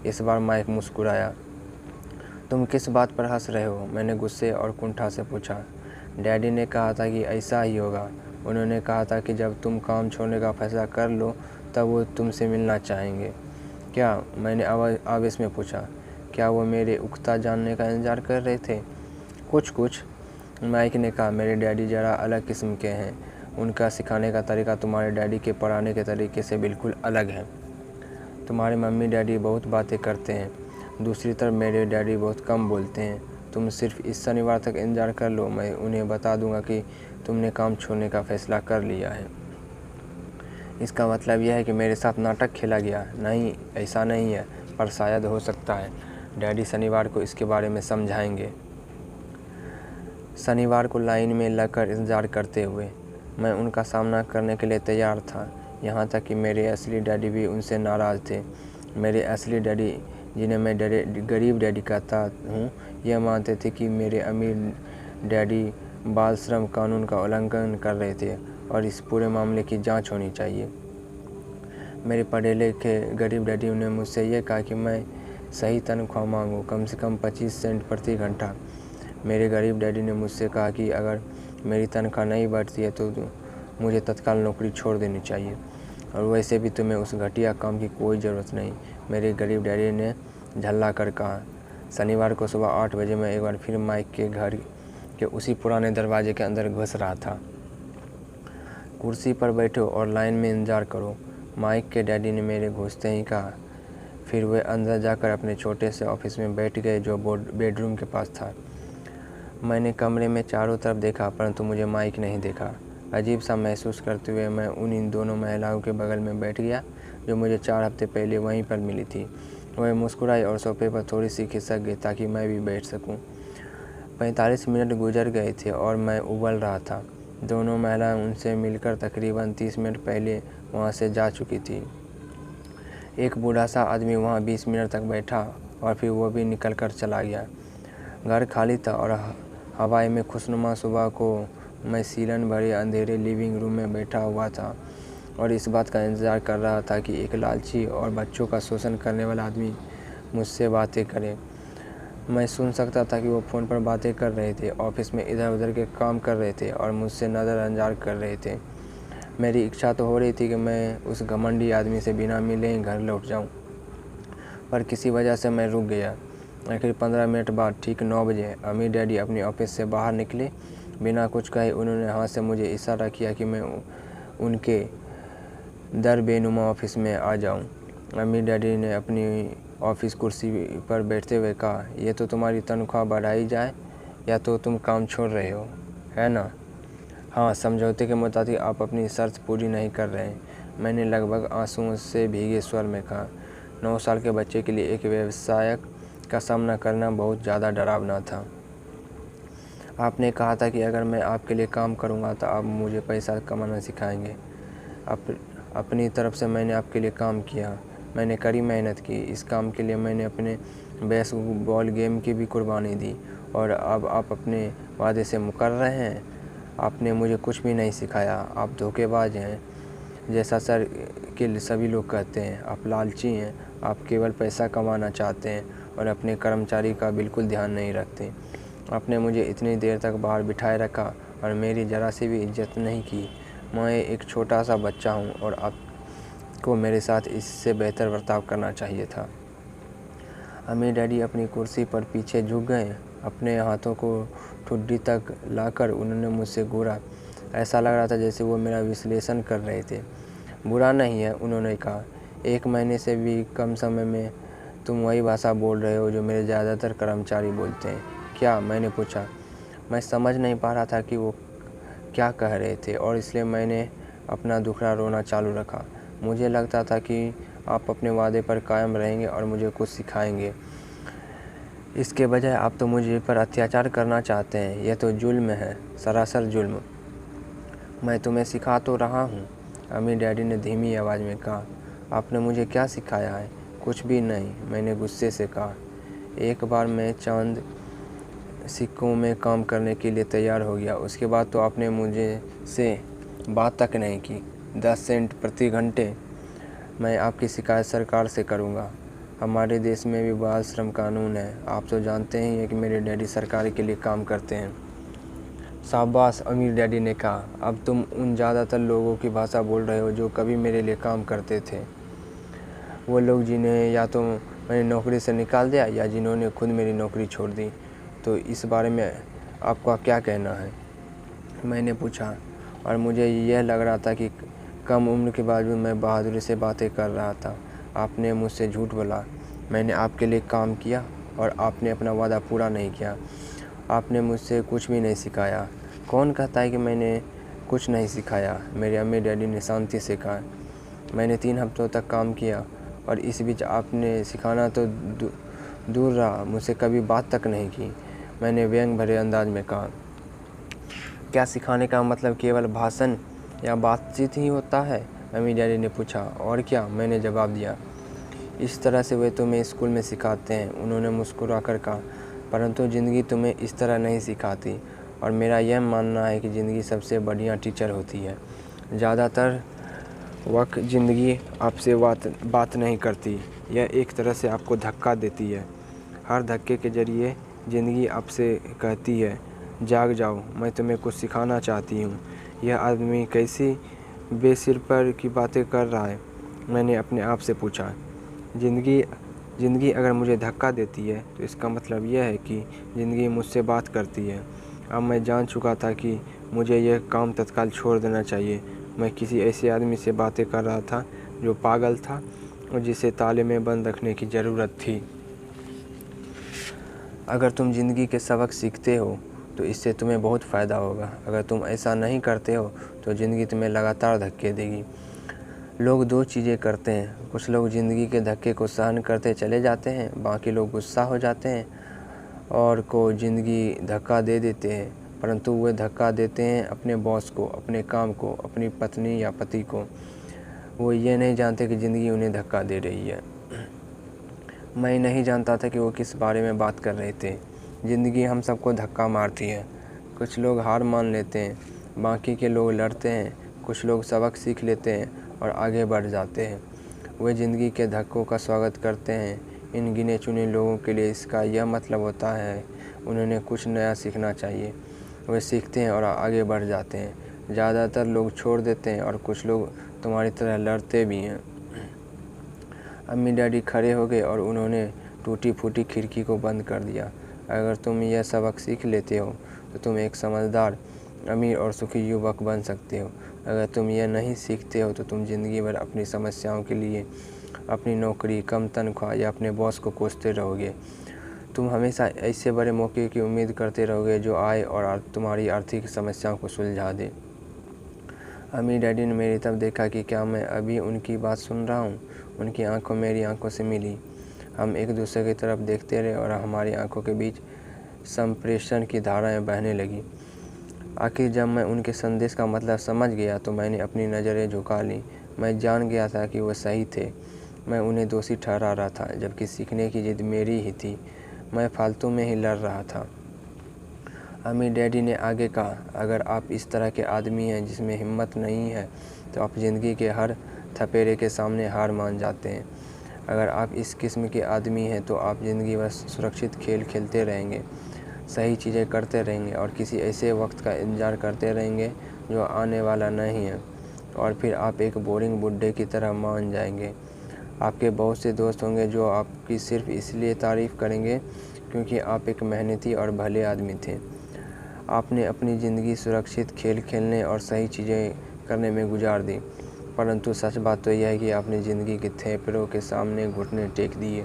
इस बार माइक मुस्कुराया। तुम किस बात पर हंस रहे हो? मैंने गुस्से और कुंठा से पूछा। डैडी ने कहा था कि ऐसा ही होगा। उन्होंने कहा था कि जब तुम काम छोड़ने का फैसला कर लो तब वो तुमसे मिलना चाहेंगे। क्या? मैंने आवेश में पूछा। क्या वो मेरे उकता जानने का इंतज़ार कर रहे थे? कुछ, माइक ने कहा। मेरे डैडी ज़रा अलग किस्म के हैं। उनका सिखाने का तरीका तुम्हारे डैडी के पढ़ाने के तरीके से बिल्कुल अलग है। तुम्हारे मम्मी डैडी बहुत बातें करते हैं, दूसरी तरफ मेरे डैडी बहुत कम बोलते हैं। तुम सिर्फ इस शनिवार तक इंतज़ार कर लो, मैं उन्हें बता दूंगा कि तुमने काम छोड़ने का फ़ैसला कर लिया है। इसका मतलब यह है कि मेरे साथ नाटक खेला गया? नहीं, ऐसा नहीं है, पर शायद हो सकता है। डैडी शनिवार को इसके बारे में समझाएंगे। शनिवार को लाइन में लगकर इंतज़ार करते हुए मैं उनका सामना करने के लिए तैयार था। यहाँ तक कि मेरे असली डैडी भी उनसे नाराज़ थे। मेरे असली डैडी, जिन्हें मैं गरीब डैडी कहता हूँ, यह मानते थे कि मेरे अमीर डैडी बाल श्रम कानून का उल्लंघन कर रहे थे और इस पूरे मामले की जांच होनी चाहिए। मेरे पढ़े लिखे गरीब डैडी ने मुझसे यह कहा कि मैं सही तनख्वाह मांगूँ, कम से कम 25 सेंट प्रति घंटा। मेरे गरीब डैडी ने मुझसे कहा कि अगर मेरी तनख्वाह नहीं बढ़ती है तो मुझे तत्काल नौकरी छोड़ देनी चाहिए, और वैसे भी तुम्हें उस घटिया काम की कोई ज़रूरत नहीं। मेरे गरीब डैडी ने झल्ला कर कहा। शनिवार को सुबह 8 बजे मैं एक बार फिर माइक के घर के उसी पुराने दरवाजे के अंदर घुस रहा था। कुर्सी पर बैठो और लाइन में इंतज़ार करो, माइक के डैडी ने मेरे घुसते ही कहा। फिर वे अंदर जाकर अपने छोटे से ऑफिस में बैठ गए जो बेडरूम के पास था। मैंने कमरे में चारों तरफ देखा, परंतु मुझे माइक नहीं देखा। अजीब सा महसूस करते हुए मैं इन दोनों महिलाओं के बगल में बैठ गया जो मुझे 4 हफ्ते पहले वहीं पर मिली थी। वह मुस्कुराई और सोफे पर थोड़ी सी खिसक गई ताकि मैं भी बैठ सकूं। 45 मिनट गुजर गए थे और मैं उबल रहा था। दोनों महिलाएं उनसे मिलकर तकरीबन 30 मिनट पहले वहां से जा चुकी थी। एक बूढ़ा सा आदमी वहां 20 मिनट तक बैठा और फिर वो भी निकल कर चला गया। घर खाली था और हवाई में खुशनुमा सुबह को मैं सीलन भरे अंधेरे लिविंग रूम में बैठा हुआ था और इस बात का इंतज़ार कर रहा था कि एक लालची और बच्चों का शोषण करने वाला आदमी मुझसे बातें करे। मैं सुन सकता था कि वो फ़ोन पर बातें कर रहे थे, ऑफिस में इधर उधर के काम कर रहे थे और मुझसे नज़रअंदाज कर रहे थे। मेरी इच्छा तो हो रही थी कि मैं उस घमंडी आदमी से बिना मिले घर लौट जाऊं, पर किसी वजह से मैं रुक गया। आखिर 15 मिनट बाद ठीक 9 बजे अमीर डैडी अपने ऑफिस से बाहर निकले। बिना कुछ कहे उन्होंने हाथ से मुझे इशारा किया कि मैं उनके दरबेनुमा ऑफिस में आ जाऊं। अमीर डैडी ने अपनी ऑफिस कुर्सी पर बैठते हुए कहा, ये तो तुम्हारी तनख्वाह बढ़ाई जाए या तो तुम काम छोड़ रहे हो, है ना? हाँ, समझौते के मुताबिक आप अपनी शर्त पूरी नहीं कर रहे हैं, मैंने लगभग आंसुओं से भीगे स्वर में कहा। 9 साल के बच्चे के लिए एक व्यवसायक का सामना करना बहुत ज़्यादा डरावना था। आपने कहा था कि अगर मैं आपके लिए काम करूंगा तो आप मुझे पैसा कमाना सिखाएंगे। अपनी तरफ से मैंने आपके लिए काम किया, मैंने कड़ी मेहनत की। इस काम के लिए मैंने अपने बेसबॉल गेम की भी कुर्बानी दी और अब आप अपने वादे से मुकर रहे हैं। आपने मुझे कुछ भी नहीं सिखाया, आप धोखेबाज हैं, जैसा सर के सभी लोग कहते हैं। आप लालची हैं, आप केवल पैसा कमाना चाहते हैं और अपने कर्मचारी का बिल्कुल ध्यान नहीं रखते। आपने मुझे इतनी देर तक बाहर बिठाए रखा और मेरी ज़रा सी भी इज्जत नहीं की। मैं एक छोटा सा बच्चा हूँ और को मेरे साथ इससे बेहतर बर्ताव करना चाहिए था। अम्मी डैडी अपनी कुर्सी पर पीछे झुक गए। अपने हाथों को ठुड्डी तक लाकर उन्होंने मुझसे घूरा। ऐसा लग रहा था जैसे वो मेरा विश्लेषण कर रहे थे। बुरा नहीं है, उन्होंने कहा। 1 महीने से भी कम समय में तुम वही भाषा बोल रहे हो जो मेरे ज़्यादातर कर्मचारी बोलते हैं। क्या? मैंने पूछा। मैं समझ नहीं पा रहा था कि वो क्या कह रहे थे और इसलिए मैंने अपना दुखड़ा रोना चालू रखा। मुझे लगता था कि आप अपने वादे पर कायम रहेंगे और मुझे कुछ सिखाएंगे। इसके बजाय आप तो मुझे पर अत्याचार करना चाहते हैं। यह तो जुल्म है, सरासर जुल्म। मैं तुम्हें सिखा तो रहा हूँ, अम्मी डैडी ने धीमी आवाज़ में कहा। आपने मुझे क्या सिखाया है? कुछ भी नहीं, मैंने गुस्से से कहा। एक बार मैं चंद सिक्कों में काम करने के लिए तैयार हो गया, उसके बाद तो आपने मुझे से बात तक नहीं की। 10 सेंट प्रति घंटे। मैं आपकी शिकायत सरकार से करूँगा। हमारे देश में भी बाल श्रम कानून है। आप तो जानते ही हैं कि मेरे डैडी सरकार के लिए काम करते हैं। शाबाश, अमीर डैडी ने कहा। अब तुम उन ज़्यादातर लोगों की भाषा बोल रहे हो जो कभी मेरे लिए काम करते थे। वो लोग जिन्हें या तो मैंने नौकरी से निकाल दिया या जिन्होंने खुद मेरी नौकरी छोड़ दी। तो इस बारे में आपका क्या कहना है? मैंने पूछा, और मुझे यह लग रहा था कि कम उम्र के बावजूद मैं बहादुरी से बातें कर रहा था। आपने मुझसे झूठ बोला। मैंने आपके लिए काम किया और आपने अपना वादा पूरा नहीं किया। आपने मुझसे कुछ भी नहीं सिखाया। कौन कहता है कि मैंने कुछ नहीं सिखाया? मेरे अम्मी डैडी ने शांति से कहा। मैंने 3 हफ्तों तक काम किया और इस बीच आपने सिखाना तो दूर रहा, मुझसे कभी बात तक नहीं की। मैंने व्यंग भरे अंदाज में कहा। क्या सिखाने का मतलब केवल भाषण या बातचीत ही होता है? अम्मी डैडी ने पूछा। और क्या, मैंने जवाब दिया। इस तरह से वे तुम्हें स्कूल में सिखाते हैं, उन्होंने मुस्कुराकर कहा, परंतु ज़िंदगी तुम्हें इस तरह नहीं सिखाती। और मेरा यह मानना है कि ज़िंदगी सबसे बढ़िया टीचर होती है। ज़्यादातर वक्त ज़िंदगी आपसे बात नहीं करती, यह एक तरह से आपको धक्का देती है। हर धक्के के जरिए ज़िंदगी आपसे कहती है, जाग जाओ, मैं तुम्हें कुछ सिखाना चाहती हूँ। यह आदमी कैसी बेसिर पर की बातें कर रहा है? मैंने अपने आप से पूछा। ज़िंदगी अगर मुझे धक्का देती है तो इसका मतलब यह है कि ज़िंदगी मुझसे बात करती है। अब मैं जान चुका था कि मुझे यह काम तत्काल छोड़ देना चाहिए। मैं किसी ऐसे आदमी से बातें कर रहा था जो पागल था और जिसे ताले में बंद रखने की ज़रूरत थी। अगर तुम ज़िंदगी के सबक सीखते हो तो इससे तुम्हें बहुत फ़ायदा होगा। अगर तुम ऐसा नहीं करते हो तो ज़िंदगी तुम्हें लगातार धक्के देगी। लोग 2 चीज़ें करते हैं। कुछ लोग ज़िंदगी के धक्के को सहन करते चले जाते हैं, बाकी लोग गुस्सा हो जाते हैं और को ज़िंदगी धक्का दे देते हैं, परंतु वे धक्का देते हैं अपने बॉस को, अपने काम को, अपनी पत्नी या पति को। वो ये नहीं जानते कि ज़िंदगी उन्हें धक्का दे रही है। मैं नहीं जानता था कि वो किस बारे में बात कर रहे थे। ज़िंदगी हम सबको धक्का मारती है। कुछ लोग हार मान लेते हैं, बाकी के लोग लड़ते हैं, कुछ लोग सबक सीख लेते हैं और आगे बढ़ जाते हैं। वे ज़िंदगी के धक्कों का स्वागत करते हैं। इन गिने चुने लोगों के लिए इसका यह मतलब होता है उन्होंने कुछ नया सीखना चाहिए। वे सीखते हैं और आगे बढ़ जाते हैं। ज़्यादातर लोग छोड़ देते हैं और कुछ लोग तुम्हारी तरह लड़ते भी हैं। अम्मी डैडी खड़े हो गए और उन्होंने टूटी फूटी खिड़की को बंद कर दिया। अगर तुम यह सबक सीख लेते हो तो तुम एक समझदार, अमीर और सुखी युवक बन सकते हो। अगर तुम यह नहीं सीखते हो तो तुम ज़िंदगी भर अपनी समस्याओं के लिए अपनी नौकरी, कम तनख्वाह या अपने बॉस को कोसते रहोगे। तुम हमेशा ऐसे बड़े मौके की उम्मीद करते रहोगे जो आए और तुम्हारी आर्थिक समस्याओं को सुलझा दे। अम्मी डैडी ने मेरी तरफ देखा कि क्या मैं अभी उनकी बात सुन रहा हूँ। उनकी आंखें मेरी आंखों से मिली। हम एक दूसरे की तरफ देखते रहे और हमारी आंखों के बीच संप्रेषण की धाराएं बहने लगी। आखिर जब मैं उनके संदेश का मतलब समझ गया तो मैंने अपनी नज़रें झुका ली। मैं जान गया था कि वह सही थे। मैं उन्हें दोषी ठहरा रहा था, जबकि सीखने की जिद मेरी ही थी। मैं फालतू में ही लड़ रहा था। अम्मी डैडी ने आगे कहा, अगर आप इस तरह के आदमी हैं जिसमें हिम्मत नहीं है तो आप ज़िंदगी के हर थपेड़े के सामने हार मान जाते हैं। अगर आप इस किस्म के आदमी हैं तो आप ज़िंदगी भर सुरक्षित खेल खेलते रहेंगे, सही चीज़ें करते रहेंगे और किसी ऐसे वक्त का इंतज़ार करते रहेंगे जो आने वाला नहीं है। और फिर आप एक बोरिंग बुड्ढे की तरह मान जाएंगे। आपके बहुत से दोस्त होंगे जो आपकी सिर्फ इसलिए तारीफ़ करेंगे क्योंकि आप एक मेहनती और भले आदमी थे। आपने अपनी ज़िंदगी सुरक्षित खेल खेलने और सही चीज़ें करने में गुजार दी, परंतु सच बात तो यह है कि आपने ज़िंदगी के थेपड़ों के सामने घुटने टेक दिए।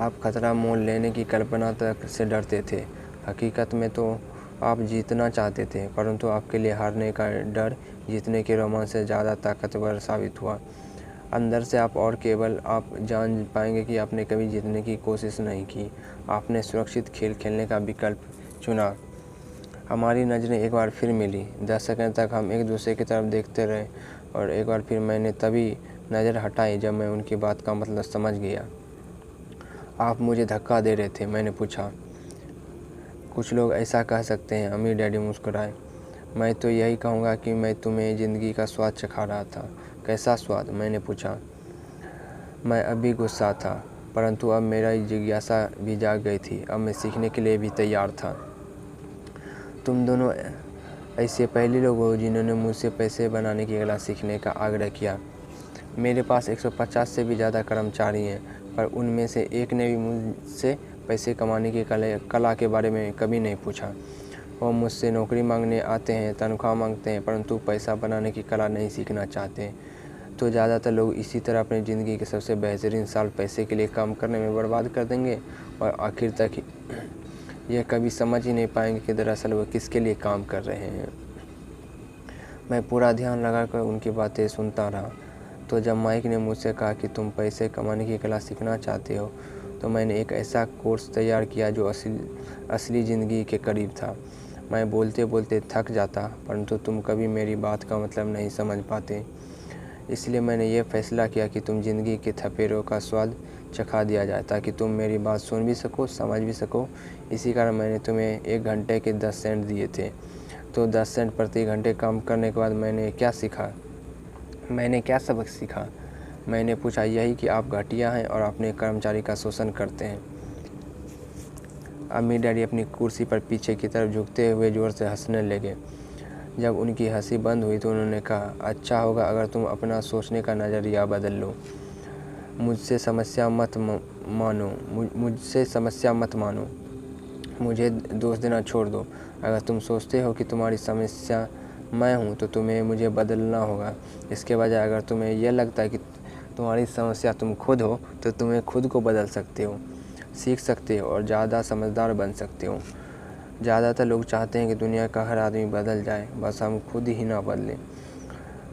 आप खतरा मोल लेने की कल्पना तक से डरते थे। हकीकत में तो आप जीतना चाहते थे, परंतु आपके लिए हारने का डर जीतने के रोमांच से ज़्यादा ताकतवर साबित हुआ। अंदर से आप और केवल आप जान पाएंगे कि आपने कभी जीतने की कोशिश नहीं की। आपने सुरक्षित खेल खेलने का विकल्प चुना। हमारी नज़रें एक बार फिर मिली। 10 सेकंड तक हम एक दूसरे की तरफ देखते रहे और एक बार फिर मैंने तभी नज़र हटाई जब मैं उनकी बात का मतलब समझ गया। आप मुझे धक्का दे रहे थे? मैंने पूछा। कुछ लोग ऐसा कह सकते हैं, अमीर डैडी मुस्कुराए। मैं तो यही कहूँगा कि मैं तुम्हें ज़िंदगी का स्वाद चखा रहा था। कैसा स्वाद? मैंने पूछा। मैं अभी गुस्सा था, परंतु अब मेरा जिज्ञासा भी जाग गई थी। अब मैं सीखने के लिए भी तैयार था। तुम दोनों ऐसे पहले लोग हो जिन्होंने मुझसे पैसे बनाने की कला सीखने का आग्रह किया। मेरे पास 150 से भी ज़्यादा कर्मचारी हैं, पर उनमें से एक ने भी मुझसे पैसे कमाने की कला के बारे में कभी नहीं पूछा। वो मुझसे नौकरी मांगने आते हैं, तनख्वाह मांगते हैं, परंतु पैसा बनाने की कला नहीं सीखना चाहते। तो ज़्यादातर लोग इसी तरह अपनी ज़िंदगी के सबसे बेहतरीन साल पैसे के लिए काम करने में बर्बाद कर देंगे और आखिर तक यह कभी समझ ही नहीं पाएंगे कि दरअसल वो किसके लिए काम कर रहे हैं। मैं पूरा ध्यान लगाकर उनकी बातें सुनता रहा। तो जब माइक ने मुझसे कहा कि तुम पैसे कमाने की कला सीखना चाहते हो, तो मैंने एक ऐसा कोर्स तैयार किया जो असली ज़िंदगी के करीब था। मैं बोलते बोलते थक जाता, परंतु तुम कभी मेरी बात का मतलब नहीं समझ पाते। इसलिए मैंने ये फ़ैसला किया कि तुम ज़िंदगी के थपेड़ों का स्वाद चखा दिया जाए, ताकि तुम मेरी बात सुन भी सको, समझ भी सको। इसी कारण मैंने तुम्हें 1 घंटे के 10 सेंट दिए थे। तो 10 सेंट प्रति घंटे काम करने के बाद मैंने क्या सीखा? मैंने क्या सबक सीखा? मैंने पूछा। यही कि आप घटिया हैं और अपने कर्मचारी का शोषण करते हैं। अम्मी डैडी अपनी कुर्सी पर पीछे की तरफ झुकते हुए ज़ोर से हंसने लगे। जब उनकी हंसी बंद हुई तो उन्होंने कहा, अच्छा होगा अगर तुम अपना सोचने का नज़रिया बदल लो। मुझसे समस्या मत मानो। मुझे दोष देना छोड़ दो। अगर तुम सोचते हो कि तुम्हारी समस्या मैं हूँ तो तुम्हें मुझे बदलना होगा। इसके बजाय अगर तुम्हें यह लगता है कि तुम्हारी समस्या तुम खुद हो तो तुम्हें खुद को बदल सकते हो, सीख सकते हो और ज़्यादा समझदार बन सकते हो। ज़्यादातर लोग चाहते हैं कि दुनिया का हर आदमी बदल जाए, बस हम खुद ही ना बदलें।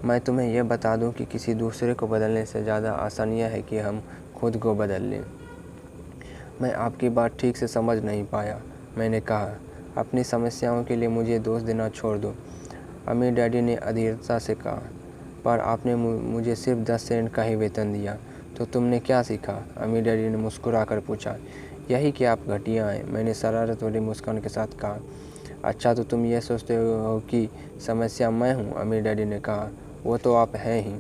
मैं तुम्हें यह बता दूं कि किसी दूसरे को बदलने से ज़्यादा आसान यह है कि हम खुद को बदल लें। मैं आपकी बात ठीक से समझ नहीं पाया। मैंने कहा, अपनी समस्याओं के लिए मुझे दोष देना छोड़ दो। अमीर डैडी ने अधीरता से कहा, पर आपने मुझे सिर्फ 10 सेंट का ही वेतन दिया, तो तुमने क्या सीखा? अमीर डैडी ने मुस्कुरा कर पूछा। यही कि आप घटिया हैं, मैंने शरारत वाली मुस्कान के साथ कहा। अच्छा, तो तुम यह सोचते हो कि समस्या मैं हूँ? अमीर डैडी ने कहा। वो तो आप हैं ही।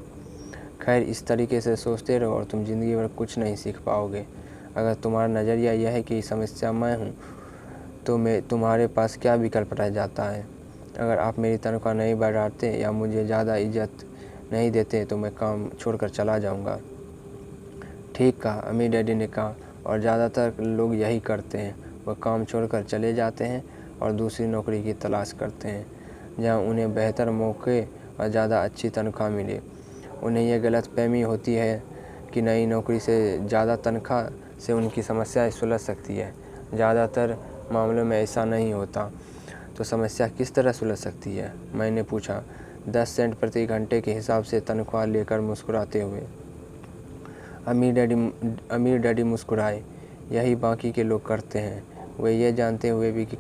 खैर, इस तरीके से सोचते रहो और तुम ज़िंदगी भर कुछ नहीं सीख पाओगे। अगर तुम्हारा नज़रिया यह है कि समस्या मैं हूँ, तो तुम्हारे पास क्या विकल्प रह जाता है? अगर आप मेरी तनख्वाह नहीं बढ़ाते या मुझे ज़्यादा इज्जत नहीं देते तो मैं काम छोड़कर चला जाऊँगा। ठीक कहा, अमीर डैडी ने कहा, और ज़्यादातर लोग यही करते हैं। वह काम छोड़कर चले जाते हैं और दूसरी नौकरी की तलाश करते हैं जहां उन्हें बेहतर मौके और ज़्यादा अच्छी तनख्वाह मिले। उन्हें यह गलतफहमी होती है कि नई नौकरी से ज़्यादा तनख्वाह से उनकी समस्या सुलझ सकती है। ज़्यादातर मामलों में ऐसा नहीं होता। तो समस्या किस तरह सुलझ सकती है? मैंने पूछा, 10 सेंट प्रति घंटे के हिसाब से तनख्वाह लेकर मुस्कुराते हुए। अमीर डैडी मुस्कुराए। यही बाकी के लोग करते हैं। वे ये जानते हुए भी कि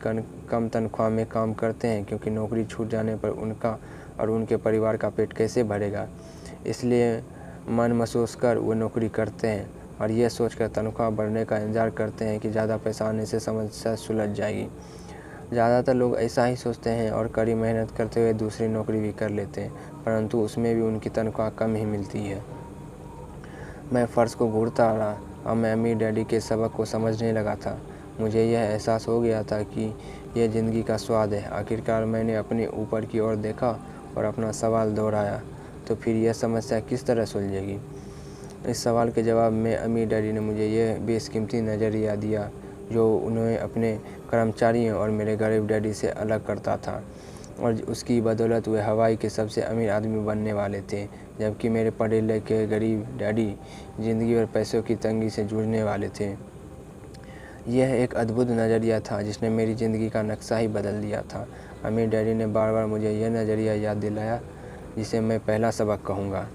कम तनख्वाह में काम करते हैं क्योंकि नौकरी छूट जाने पर उनका और उनके परिवार का पेट कैसे भरेगा। इसलिए मन महसूस कर वो नौकरी करते हैं और यह सोचकर तनख्वाह बढ़ने का इंतज़ार करते हैं कि ज़्यादा पैसा आने से समस्या सुलझ जाएगी। ज़्यादातर लोग ऐसा ही सोचते हैं और कड़ी मेहनत करते हुए दूसरी नौकरी भी कर लेते हैं, परंतु उसमें भी उनकी तनख्वाह कम ही मिलती है। मैं फ़र्श को घूरता रहा। अब मैं अमीर डैडी के सबक को समझने लगा था। मुझे यह एहसास हो गया था कि यह ज़िंदगी का स्वाद है। आखिरकार मैंने अपने ऊपर की ओर देखा और अपना सवाल दोहराया, तो फिर यह समस्या किस तरह सुलझेगी। इस सवाल के जवाब में अमीर डैडी ने मुझे यह बेशकीमती नज़रिया दिया जो उन्हें अपने कर्मचारियों और मेरे गरीब डैडी से अलग करता था, और उसकी बदौलत वे हवाई के सबसे अमीर आदमी बनने वाले थे, जबकि मेरे पढ़े लिखे गरीब डैडी ज़िंदगी और पैसों की तंगी से जूझने वाले थे। यह एक अद्भुत नज़रिया था जिसने मेरी ज़िंदगी का नक्शा ही बदल दिया था। अमीर डैडी ने बार बार मुझे यह नज़रिया याद दिलाया, जिसे मैं पहला सबक कहूँगा।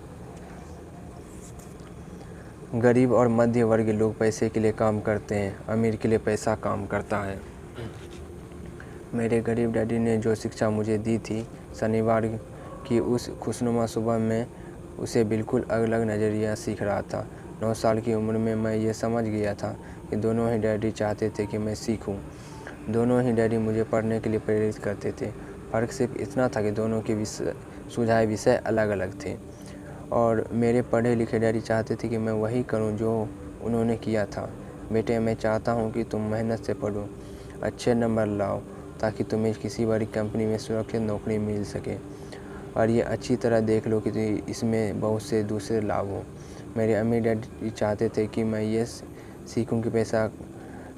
गरीब और मध्य वर्गीय लोग पैसे के लिए काम करते हैं, अमीर के लिए पैसा काम करता है। मेरे गरीब डैडी ने जो शिक्षा मुझे दी थी, शनिवार की उस खुशनुमा सुबह में उसे बिल्कुल अलग नज़रिया सीख रहा था। 9 साल की उम्र में मैं ये समझ गया था कि दोनों ही डैडी चाहते थे कि मैं सीखूं। दोनों ही डैडी मुझे पढ़ने के लिए प्रेरित करते थे। फ़र्क सिर्फ इतना था कि दोनों के सुझाए विषय अलग अलग थे, और मेरे पढ़े लिखे डैडी चाहते थे कि मैं वही करूं जो उन्होंने किया था। बेटे, मैं चाहता हूं कि तुम मेहनत से पढ़ो, अच्छे नंबर लाओ, ताकि तुम्हें किसी बड़ी कंपनी में सुरक्षित नौकरी मिल सके, और ये अच्छी तरह देख लो कि इसमें बहुत से दूसरे लाभ हो। मेरे अमीर डैडी चाहते थे कि मैं ये सीखूं कि पैसा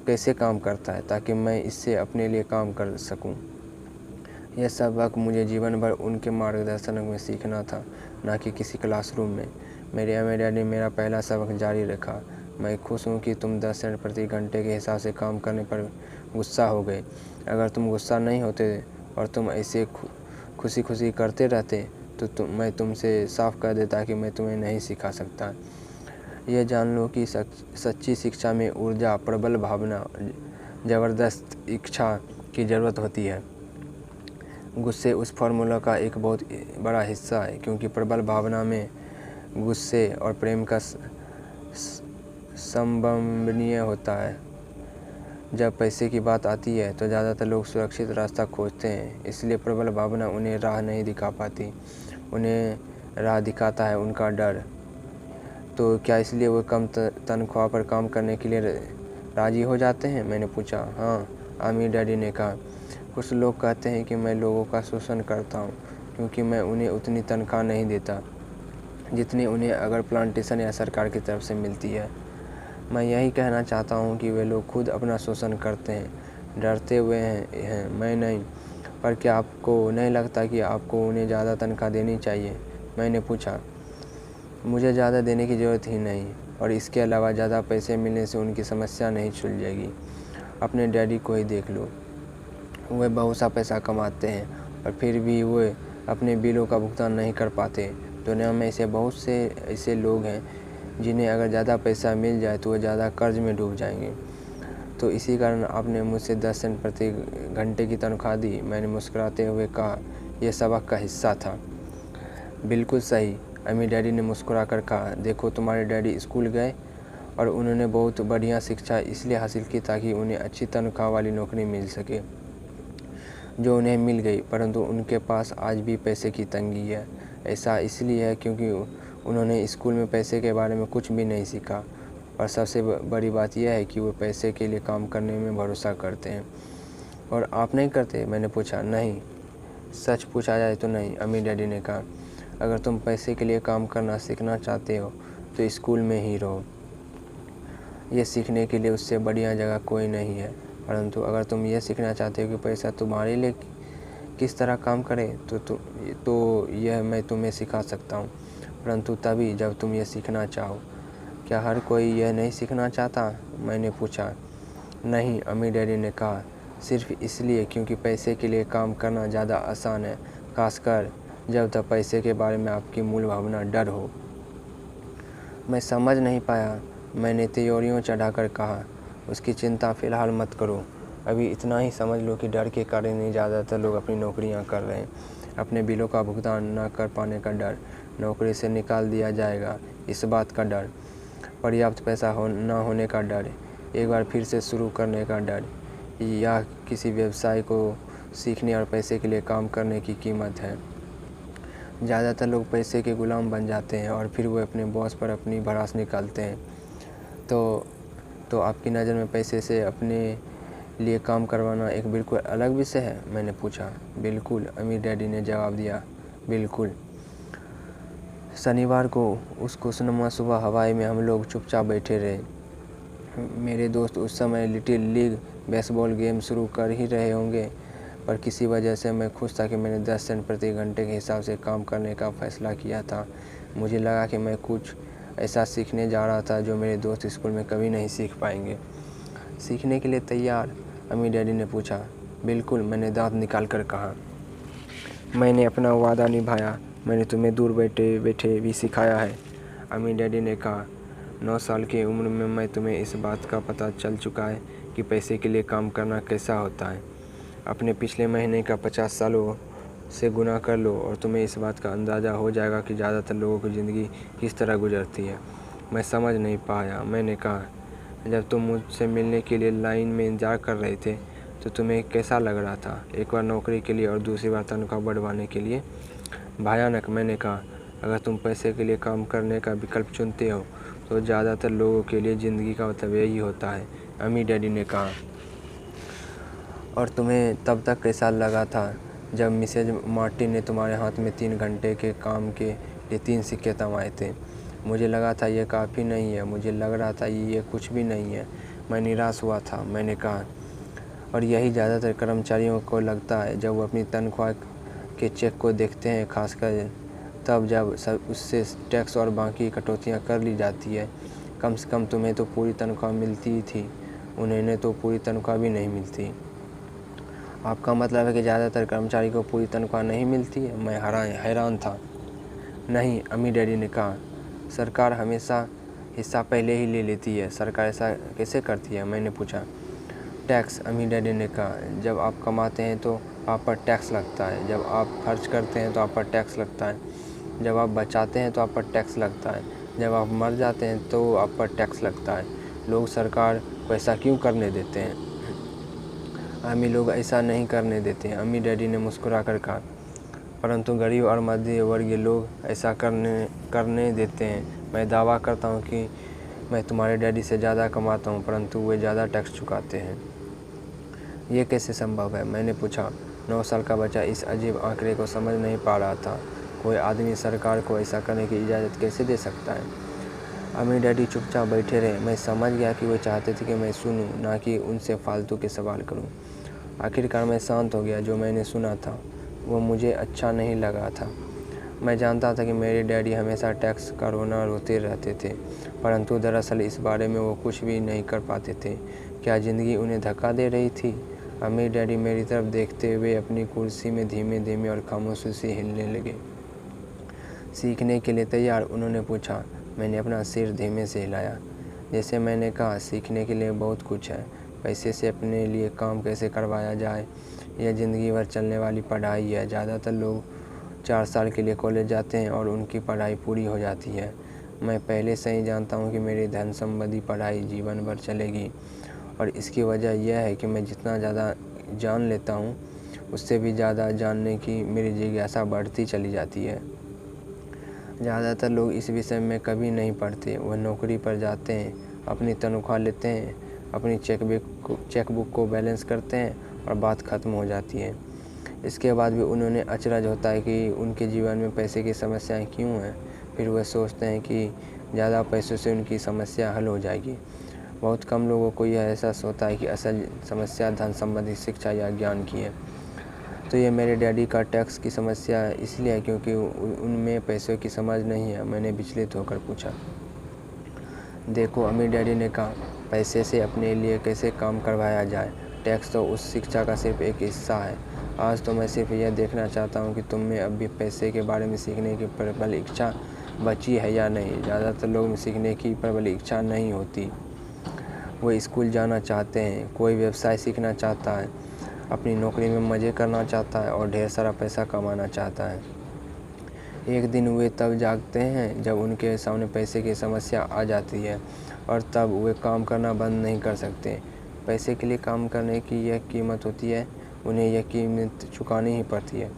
कैसे काम करता है, ताकि मैं इससे अपने लिए काम कर सकूं। यह सबक मुझे जीवन भर उनके मार्गदर्शन में सीखना था, ना कि किसी क्लासरूम में। मेरे अमीर डैडी मेरा पहला सबक जारी रखा। मैं खुश हूँ कि तुम 10 सेंट प्रति घंटे के हिसाब से काम करने पर गुस्सा हो गए। अगर तुम गुस्सा नहीं होते और तुम ऐसे खुशी खुशी करते रहते तो मैं तुमसे साफ कर देता कि मैं तुम्हें नहीं सिखा सकता। यह जान लो कि सच्ची शिक्षा में ऊर्जा, प्रबल भावना, ज़बरदस्त इच्छा की ज़रूरत होती है। गुस्से उस फार्मूला का एक बहुत बड़ा हिस्सा है, क्योंकि प्रबल भावना में गुस्से और प्रेम का समन्वय होता है। जब पैसे की बात आती है तो ज़्यादातर लोग सुरक्षित रास्ता खोजते हैं, इसलिए प्रबल भावना उन्हें राह नहीं दिखा पाती। उन्हें राह दिखाता है उनका डर। तो क्या इसलिए वो कम तनख्वाह पर काम करने के लिए राज़ी हो जाते हैं? मैंने पूछा। हाँ, अमीर डैडी ने कहा। कुछ लोग कहते हैं कि मैं लोगों का शोषण करता हूँ, क्योंकि मैं उन्हें उतनी तनख्वाह नहीं देता जितनी उन्हें अगर प्लांटेशन या सरकार की तरफ से मिलती है। मैं यही कहना चाहता हूँ कि वे लोग खुद अपना शोषण करते हैं, डरते हुए हैं, मैं नहीं। पर क्या आपको नहीं लगता कि आपको उन्हें ज़्यादा तनख्वाह देनी चाहिए? मैंने पूछा। मुझे ज़्यादा देने की ज़रूरत ही नहीं, और इसके अलावा ज़्यादा पैसे मिलने से उनकी समस्या नहीं सुलझेगी। अपने डैडी को ही देख लो, वे बहुत सा पैसा कमाते हैं और फिर भी वे अपने बिलों का भुगतान नहीं कर पाते। दुनिया में ऐसे बहुत से ऐसे लोग हैं जिन्हें अगर ज़्यादा पैसा मिल जाए तो वे ज़्यादा कर्ज में डूब जाएंगे। तो इसी कारण आपने मुझसे 10 सेंट प्रति घंटे की तनख्वाह दी। मैंने मुस्कुराते हुए कहा। यह सबक का हिस्सा था। बिल्कुल सही, अमीर डैडी ने मुस्कुरा कर कहा। देखो, तुम्हारे डैडी स्कूल गए और उन्होंने बहुत बढ़िया शिक्षा इसलिए हासिल की ताकि उन्हें अच्छी तनख्वाह वाली नौकरी मिल सके, जो उन्हें मिल गई, परंतु उनके पास आज भी पैसे की तंगी है। ऐसा इसलिए है क्योंकि उन्होंने स्कूल में पैसे के बारे में कुछ भी नहीं सीखा, और सबसे बड़ी बात यह है कि वो पैसे के लिए काम करने में भरोसा करते हैं। और आप नहीं करते? मैंने पूछा। नहीं, सच पूछा जाए तो नहीं, अमीर डैडी ने कहा। अगर तुम पैसे के लिए काम करना सीखना चाहते हो तो स्कूल में ही रहो। ये सीखने के लिए उससे बढ़िया जगह कोई नहीं है। परंतु अगर तुम ये सीखना चाहते हो कि पैसा तुम्हारे लिए किस तरह काम करे तो यह मैं तुम्हें सिखा सकता हूँ, परंतु तभी जब तुम ये सीखना चाहो। क्या हर कोई यह नहीं सीखना चाहता? मैंने पूछा। नहीं, अमीर डैडी ने कहा, सिर्फ इसलिए क्योंकि पैसे के लिए काम करना ज़्यादा आसान है, खासकर जब तक पैसे के बारे में आपकी मूल भावना डर हो। मैं समझ नहीं पाया। मैंने त्योरियों चढ़ाकर कहा। उसकी चिंता फ़िलहाल मत करो। अभी इतना ही समझ लो कि डर के कारण ही ज़्यादातर लोग अपनी नौकरियां कर रहे हैं। अपने बिलों का भुगतान न कर पाने का डर, नौकरी से निकाल दिया जाएगा इस बात का डर, पर्याप्त पैसा न होने का डर, एक बार फिर से शुरू करने का डर, या किसी व्यवसाय को सीखने और पैसे के लिए काम करने की कीमत है। ज़्यादातर लोग पैसे के गुलाम बन जाते हैं और फिर वो अपने बॉस पर अपनी भड़ास निकालते हैं। तो आपकी नज़र में पैसे से अपने लिए काम करवाना एक बिल्कुल अलग विषय है? मैंने पूछा। बिल्कुल, अमीर डैडी ने जवाब दिया। बिल्कुल। शनिवार को उस खुशनुमा सुबह हवाई में हम लोग चुपचाप बैठे रहे। मेरे दोस्त उस समय लिटिल लीग बेसबॉल गेम शुरू कर ही रहे होंगे, पर किसी वजह से मैं खुश था कि मैंने 10 सेंट प्रति घंटे के हिसाब से काम करने का फ़ैसला किया था। मुझे लगा कि मैं कुछ ऐसा सीखने जा रहा था जो मेरे दोस्त स्कूल में कभी नहीं सीख पाएंगे। सीखने के लिए तैयार? अम्मी डैडी ने पूछा। बिल्कुल, मैंने दांत निकाल कर कहा। मैंने अपना वादा निभाया। मैंने तुम्हें दूर बैठे बैठे भी सिखाया है, अम्मी डैडी ने कहा। 9 साल की उम्र में मैं तुम्हें इस बात का पता चल चुका है कि पैसे के लिए काम करना कैसा होता है। अपने पिछले महीने का 50 सालों से गुना कर लो और तुम्हें इस बात का अंदाज़ा हो जाएगा कि ज़्यादातर लोगों की ज़िंदगी किस तरह गुजरती है। मैं समझ नहीं पाया। मैंने कहा, जब तुम मुझसे मिलने के लिए लाइन में इंतज़ार कर रहे थे तो तुम्हें कैसा लग रहा था? एक बार नौकरी के लिए और दूसरी बार तनख्वाह बढ़वाने के लिए? भयानक, मैंने कहा। अगर तुम पैसे के लिए काम करने का विकल्प चुनते हो तो ज़्यादातर लोगों के लिए ज़िंदगी का मतलब यही होता है, अम्मी डैडी ने कहा। और तुम्हें तब तक कैसा लगा था जब मिसेज मार्टिन ने तुम्हारे हाथ में 3 घंटे के काम के लिए 3 सिक्के थमाए थे? मुझे लगा था यह काफ़ी नहीं है। मुझे लग रहा था ये कुछ भी नहीं है। मैं निराश हुआ था, मैंने कहा। और यही ज़्यादातर कर्मचारियों को लगता है जब वो अपनी तनख्वाह के चेक को देखते हैं, खासकर तब जब सब उससे टैक्स और बाकी कटौतियाँ कर ली जाती है। कम से कम तुम्हें तो पूरी तनख्वाह मिलती थी, उन्हें तो पूरी तनख्वाह भी नहीं मिलती। आपका मतलब है कि ज़्यादातर कर्मचारी को पूरी तनख्वाह नहीं मिलती है? मैं हैरान था। नहीं, अम्मी डैडी ने कहा। सरकार हमेशा हिस्सा पहले ही ले लेती है। सरकार ऐसा कैसे करती है? मैंने पूछा। टैक्स, अम्मी डैडी ने कहा। जब आप कमाते हैं तो आप पर टैक्स लगता है, जब आप खर्च करते हैं तो आप पर टैक्स लगता है, जब आप बचाते हैं तो आप पर टैक्स लगता है, जब आप मर जाते हैं तो आप पर टैक्स लगता है। लोग सरकार को ऐसा क्यों करने देते हैं? अम्मी, लोग ऐसा नहीं करने देते हैं, अम्मी डैडी ने मुस्कुरा कर कहा। परंतु गरीब और मध्य वर्गीय लोग ऐसा करने देते हैं। मैं दावा करता हूँ कि मैं तुम्हारे डैडी से ज़्यादा कमाता हूँ, परंतु वे ज़्यादा टैक्स चुकाते हैं। ये कैसे संभव है? मैंने पूछा। 9 साल का बच्चा इस अजीब आंकड़े को समझ नहीं पा रहा था। कोई आदमी सरकार को ऐसा करने की इजाज़त कैसे दे सकता है? अम्मी डैडी चुपचाप बैठे रहे। मैं समझ गया कि वो चाहते थे कि मैं सुनूं, ना कि उनसे फालतू के सवाल करूं। आखिरकार मैं शांत हो गया। जो मैंने सुना था वो मुझे अच्छा नहीं लगा था। मैं जानता था कि मेरे डैडी हमेशा टैक्स का रोते रहते थे, परंतु दरअसल इस बारे में वो कुछ भी नहीं कर पाते थे। क्या ज़िंदगी उन्हें धक्का दे रही थी? अम्मी डैडी मेरी तरफ देखते हुए अपनी कुर्सी में धीमे धीमे और खामोशी से हिलने लगे। सीखने के लिए तैयार? उन्होंने पूछा। मैंने अपना सिर धीमे से हिलाया। जैसे मैंने कहा, सीखने के लिए बहुत कुछ है। पैसे से अपने लिए काम कैसे करवाया जाए, यह ज़िंदगी भर चलने वाली पढ़ाई है। ज़्यादातर लोग 4 साल के लिए कॉलेज जाते हैं और उनकी पढ़ाई पूरी हो जाती है। मैं पहले से ही जानता हूँ कि मेरी धन संबंधी पढ़ाई जीवन भर चलेगी, और इसकी वजह यह है कि मैं जितना ज़्यादा जान लेता हूँ उससे भी ज़्यादा जानने की मेरी जिज्ञासा बढ़ती चली जाती है। ज़्यादातर लोग इस विषय में कभी नहीं पढ़ते। वह नौकरी पर जाते हैं, अपनी तनख्वाह लेते हैं, अपनी चेकबुक को बैलेंस करते हैं और बात ख़त्म हो जाती है। इसके बाद भी उन्हें अचरज होता है कि उनके जीवन में पैसे की समस्याएं क्यों हैं। फिर वह सोचते हैं कि ज़्यादा पैसों से उनकी समस्या हल हो जाएगी। बहुत कम लोगों को यह एहसास होता है कि असल समस्या धन संबंधी शिक्षा या ज्ञान की है। तो ये मेरे डैडी का टैक्स की समस्या इसलिए है क्योंकि उनमें पैसों की समझ नहीं है? मैंने विचलित होकर पूछा। देखो, अम्मी डैडी ने कहा, पैसे से अपने लिए कैसे काम करवाया जाए, टैक्स तो उस शिक्षा का सिर्फ एक हिस्सा है। आज तो मैं सिर्फ यह देखना चाहता हूँ कि तुम में अब भी पैसे के बारे में सीखने की प्रबल इच्छा बची है या नहीं। ज़्यादातर लोग में सीखने की प्रबल इच्छा नहीं होती। वो स्कूल जाना चाहते हैं, कोई व्यवसाय सीखना चाहता है, अपनी नौकरी में मज़े करना चाहता है और ढेर सारा पैसा कमाना चाहता है। एक दिन वे तब जागते हैं जब उनके सामने पैसे की समस्या आ जाती है, और तब वे काम करना बंद नहीं कर सकते। पैसे के लिए काम करने की यह कीमत होती है, उन्हें यह कीमत चुकानी ही पड़ती है।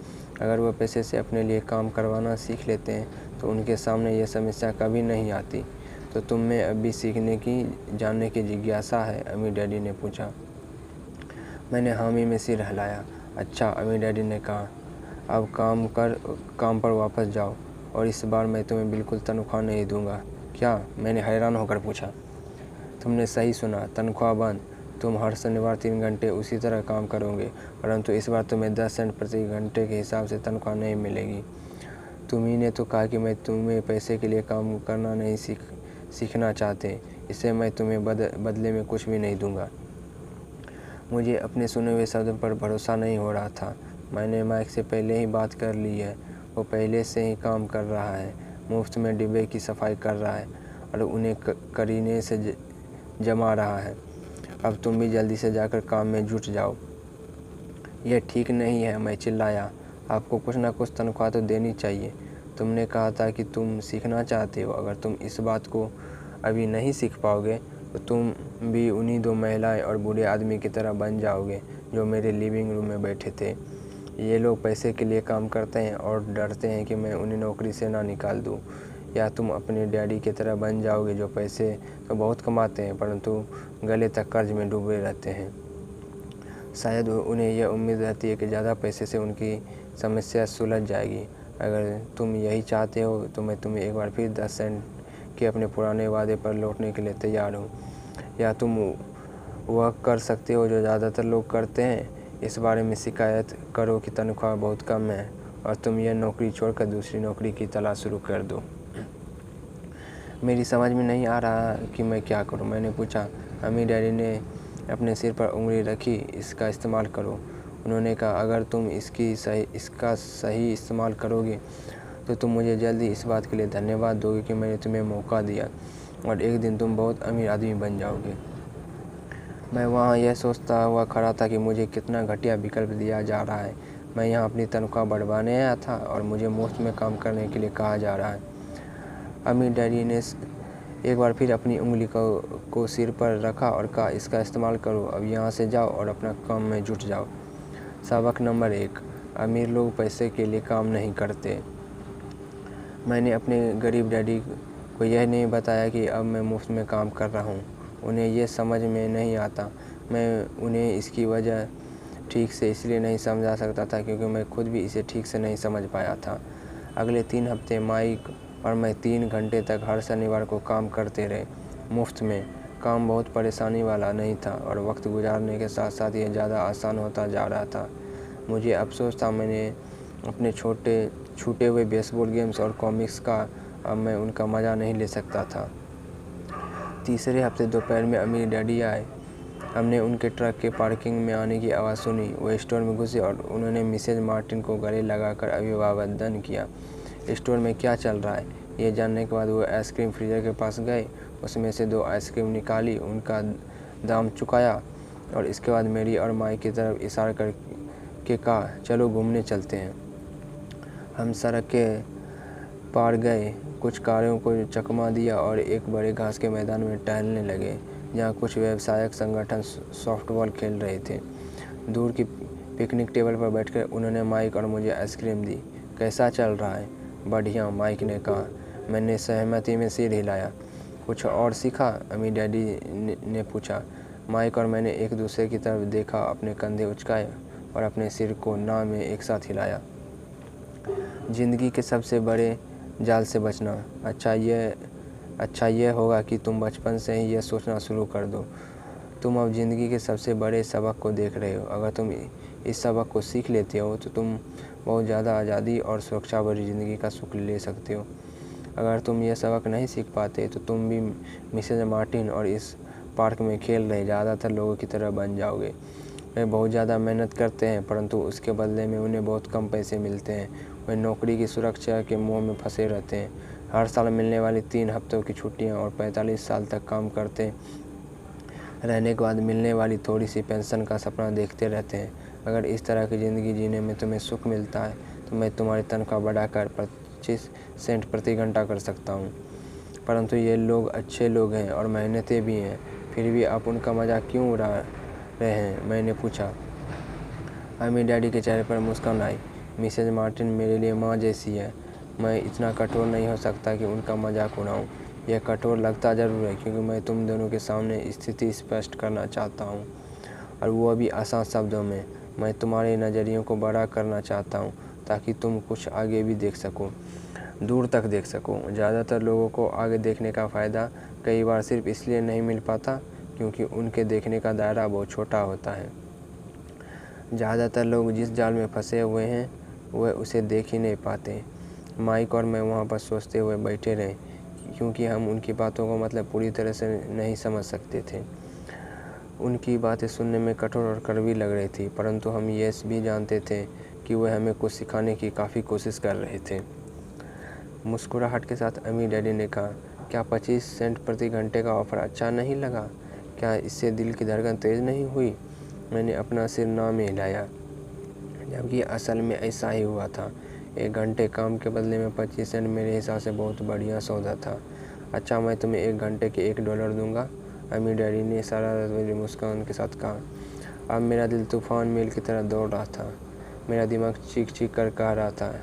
अगर वह पैसे से अपने लिए काम करवाना सीख लेते हैं तो उनके सामने यह समस्या कभी नहीं आती। तो तुम में अब भी सीखने की, जानने की जिज्ञासा है? अम्मी डैडी ने पूछा। मैंने हामी में सिर हिलाया। अच्छा, अम्मी डैडी ने कहा। अब काम पर वापस जाओ और इस बार मैं तुम्हें बिल्कुल तनख्वाह नहीं दूंगा। क्या? मैंने हैरान होकर पूछा। तुमने सही सुना, तनख्वाह बंद। तुम हर शनिवार 3 घंटे उसी तरह काम करोगे, परंतु इस बार तुम्हें 10 सेंट प्रति घंटे के हिसाब से तनख्वाह नहीं मिलेगी। तुम्ही ने तो कहा कि मैं तुम्हें पैसे के लिए काम करना नहीं सीखना चाहते, इससे मैं तुम्हें बदले में कुछ भी नहीं दूंगा। मुझे अपने सुने हुए शब्दों पर भरोसा नहीं हो रहा था। मैंने माइक से पहले ही बात कर ली है, वो पहले से ही काम कर रहा है, मुफ्त में डिब्बे की सफाई कर रहा है और उन्हें करीने से जमा रहा है। अब तुम भी जल्दी से जाकर काम में जुट जाओ। यह ठीक नहीं है, मैं चिल्लाया। आपको कुछ ना कुछ तनख्वाह तो देनी चाहिए। तुमने कहा था कि तुम सीखना चाहते हो। अगर तुम इस बात को अभी नहीं सीख पाओगे तो तुम भी उन्हीं 2 महिलाएं और बूढ़े आदमी की तरह बन जाओगे जो मेरे लिविंग रूम में बैठे थे। ये लोग पैसे के लिए काम करते हैं और डरते हैं कि मैं उन्हें नौकरी से ना निकाल दूँ। या तुम अपने डैडी की तरह बन जाओगे जो पैसे तो बहुत कमाते हैं परंतु गले तक कर्ज में डूबे रहते हैं। शायद उन्हें यह उम्मीद रहती है कि ज़्यादा पैसे से उनकी समस्या सुलझ जाएगी। अगर तुम यही चाहते हो तो मैं तुम्हें एक बार फिर 10 सेंट के अपने पुराने वादे पर लौटने के लिए तैयार हूँ। या तुम वह कर सकते हो जो ज़्यादातर लोग करते हैं, इस बारे में शिकायत करो कि तनख्वाह बहुत कम है और तुम यह नौकरी छोड़कर दूसरी नौकरी की तलाश शुरू कर दो। मेरी समझ में नहीं आ रहा कि मैं क्या करूं, मैंने पूछा। अम्मी डैडी ने अपने सिर पर उंगली रखी। इसका इस्तेमाल करो, उन्होंने कहा। अगर तुम इसका सही इस्तेमाल करोगे तो तुम मुझे जल्दी इस बात के लिए धन्यवाद दोगे कि मैंने तुम्हें मौका दिया और एक दिन तुम बहुत अमीर आदमी बन जाओगे। मैं वहाँ यह सोचता हुआ खड़ा था कि मुझे कितना घटिया विकल्प दिया जा रहा है। मैं यहाँ अपनी तनख्वाह बढ़वाने आया था और मुझे मुफ्त में काम करने के लिए कहा जा रहा है। अम्मी डैडी ने एक बार फिर अपनी उंगली को सिर पर रखा और कहा, इसका इस्तेमाल करो। अब यहाँ से जाओ और अपना काम में जुट जाओ। सबक नंबर 1, अमीर लोग पैसे के लिए काम नहीं करते। मैंने अपने गरीब डैडी को यह नहीं बताया कि अब मैं मुफ्त में काम कर रहा हूँ। उन्हें यह समझ में नहीं आता। मैं उन्हें इसकी वजह ठीक से इसलिए नहीं समझा सकता था क्योंकि मैं खुद भी इसे ठीक से नहीं समझ पाया था। अगले 3 हफ्ते माइक और मैं 3 घंटे तक हर शनिवार को काम करते रहे, मुफ्त में। काम बहुत परेशानी वाला नहीं था और वक्त गुजारने के साथ साथ यह ज़्यादा आसान होता जा रहा था। मुझे अफसोस था मैंने अपने छूटे हुए बेसबॉल गेम्स और कॉमिक्स का अब मैं उनका मज़ा नहीं ले सकता था। तीसरे हफ्ते दोपहर में अम्मी डैडी आए। हमने उनके ट्रक के पार्किंग में आने की आवाज़ सुनी। वो स्टोर में घुसे और उन्होंने मिसेज मार्टिन को गले लगाकर अभिवादन किया। स्टोर में क्या चल रहा है, ये जानने के बाद वो आइसक्रीम फ्रीजर के पास गए, उसमें से 2 आइसक्रीम निकाली, उनका दाम चुकाया और इसके बाद मेरी और माई की तरफ इशारा करके कहा, चलो घूमने चलते हैं। हम सड़क के पार गए, कुछ कारों को चकमा दिया और एक बड़े घास के मैदान में टहलने लगे जहाँ कुछ व्यावसायिक संगठन सॉफ्टबॉल खेल रहे थे। दूर की पिकनिक टेबल पर बैठकर उन्होंने माइक और मुझे आइसक्रीम दी। कैसा चल रहा है? बढ़िया, माइक ने कहा। मैंने सहमति में सिर हिलाया। कुछ और सीखा? अम्मी डैडी ने पूछा। माइक और मैंने एक दूसरे की तरफ देखा, अपने कंधे उचकाए और अपने सिर को ना में एक साथ हिलाया। ज़िंदगी के सबसे बड़े जाल से बचना। अच्छा यह होगा कि तुम बचपन से ही यह सोचना शुरू कर दो। तुम अब ज़िंदगी के सबसे बड़े सबक को देख रहे हो। अगर तुम इस सबक को सीख लेते हो तो तुम बहुत ज़्यादा आज़ादी और सुरक्षा भरी ज़िंदगी का सुख ले सकते हो। अगर तुम यह सबक नहीं सीख पाते तो तुम भी मिसेज मार्टिन और इस पार्क में खेल रहे ज़्यादातर लोगों की तरह बन जाओगे। वे बहुत ज़्यादा मेहनत करते हैं परंतु उसके बदले में उन्हें बहुत कम पैसे मिलते हैं। वे नौकरी की सुरक्षा के मोह में फंसे रहते हैं। हर साल मिलने वाली 3 हफ्तों की छुट्टियां और 45 साल तक काम करते रहने के बाद मिलने वाली थोड़ी सी पेंशन का सपना देखते रहते हैं। अगर इस तरह की ज़िंदगी जीने में तुम्हें सुख मिलता है तो मैं तुम्हारी तनख्वाह बढ़ाकर 25 सेंट प्रति घंटा कर सकता हूँ। परंतु ये लोग अच्छे लोग हैं और मेहनती भी हैं, फिर भी आप उनका मजाक क्यों उड़ा रहे हैं? मैंने पूछा। अम्मी डैडी के चेहरे पर मुस्कान आई। मिसेज मार्टिन मेरे लिए माँ जैसी है। मैं इतना कठोर नहीं हो सकता कि उनका मजाक उड़ाऊँ। यह कठोर लगता ज़रूर है क्योंकि मैं तुम दोनों के सामने स्थिति स्पष्ट करना चाहता हूँ और वो भी आसान शब्दों में। मैं तुम्हारे नज़रियों को बड़ा करना चाहता हूँ। ताकि तुम कुछ आगे भी देख सको, दूर तक देख सको। ज़्यादातर लोगों को आगे देखने का फ़ायदा कई बार सिर्फ इसलिए नहीं मिल पाता क्योंकि उनके देखने का दायरा बहुत छोटा होता है। ज़्यादातर लोग जिस जाल में फंसे हुए हैं वह उसे देख ही नहीं पाते। माइक और मैं वहाँ पर सोचते हुए बैठे रहे क्योंकि हम उनकी बातों को मतलब पूरी तरह से नहीं समझ सकते थे। उनकी बातें सुनने में कठोर और कड़वी लग रही थी, परंतु हम ये भी जानते थे कि वह हमें कुछ सिखाने की काफ़ी कोशिश कर रहे थे। मुस्कुराहट के साथ अम्मी डैडी ने कहा, क्या 25 सेंट प्रति घंटे का ऑफ़र अच्छा नहीं लगा? क्या इससे दिल की धड़कन तेज़ नहीं हुई? मैंने अपना सिर ना में हिलाया, जबकि असल में ऐसा ही हुआ था। 1 घंटे काम के बदले में 25 सेंट मेरे हिसाब से बहुत बढ़िया सौदा था। अच्छा, मैं तुम्हें 1 घंटे के $1 दूंगा, अम्मी डैडी ने शरारत भरी मुस्कान के साथ कहा। अब मेरा दिल तूफान मेल की तरह दौड़ रहा था। मेरा दिमाग चीख चीख कर कह रहा था,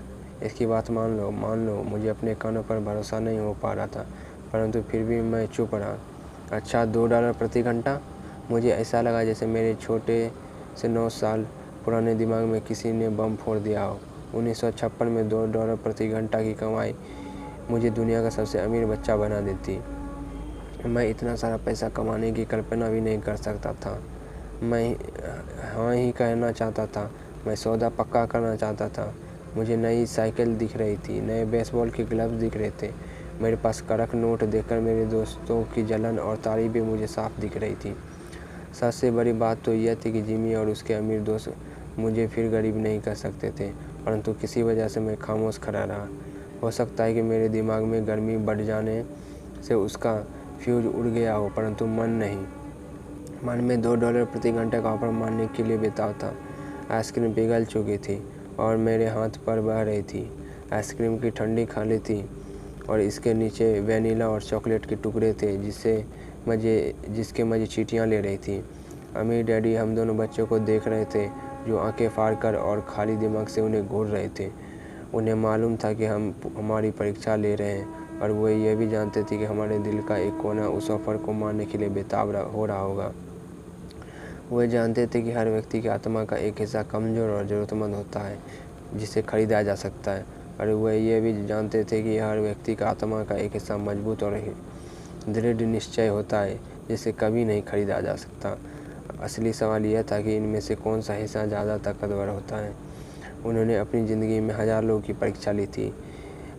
इसकी बात मान लो, मान लो। मुझे अपने कानों पर भरोसा नहीं हो पा रहा था, परंतु फिर भी मैं चुप रहा। अच्छा, $2 प्रति घंटा? मुझे ऐसा लगा जैसे मेरे छोटे से 9 साल पुराने दिमाग में किसी ने बम फोड़ दिया हो। 1956 में $2 प्रति घंटा की कमाई मुझे दुनिया का सबसे अमीर बच्चा बना देती। मैं इतना सारा पैसा कमाने की कल्पना भी नहीं कर सकता था। मैं हाँ ही कहना चाहता था। मैं सौदा पक्का करना चाहता था। मुझे नई साइकिल दिख रही थी, नए बेसबॉल के ग्लव्स दिख रहे थे। मेरे पास कड़क नोट देखकर मेरे दोस्तों की जलन और तारीफ भी मुझे साफ दिख रही थी। सबसे बड़ी बात तो यह थी कि जिमी और उसके अमीर दोस्त मुझे फिर गरीब नहीं कर सकते थे, परंतु किसी वजह से मैं खामोश खड़ा रहा। हो सकता है कि मेरे दिमाग में गर्मी बढ़ जाने से उसका फ्यूज उड़ गया हो, परंतु मन नहीं। मन में $2 प्रति घंटे का ऑफर मानने के लिए बेताब था। आइसक्रीम पिघल चुकी थी और मेरे हाथ पर बह रही थी। आइसक्रीम की ठंडी खाली थी और इसके नीचे वैनिला और चॉकलेट के टुकड़े थे जिसके मज़े चींटियाँ ले रही थी। अम्मी डैडी हम दोनों बच्चों को देख रहे थे जो आंखें फाड़ कर और खाली दिमाग से उन्हें घूर रहे थे। उन्हें मालूम था कि हम हमारी परीक्षा ले रहे हैं और वो ये भी जानते थे कि हमारे दिल का एक कोना उस ऑफर को मानने के लिए बेताब हो रहा होगा। वे जानते थे कि हर व्यक्ति की आत्मा का एक हिस्सा कमज़ोर और ज़रूरतमंद होता है जिसे खरीदा जा सकता है, और वे ये भी जानते थे कि हर व्यक्ति का आत्मा का एक हिस्सा मजबूत और दृढ़ निश्चय होता है जिसे कभी नहीं खरीदा जा सकता। असली सवाल यह था कि इनमें से कौन सा हिस्सा ज़्यादा ताकतवर होता है। उन्होंने अपनी ज़िंदगी में 1000 लोगों की परीक्षा ली थी।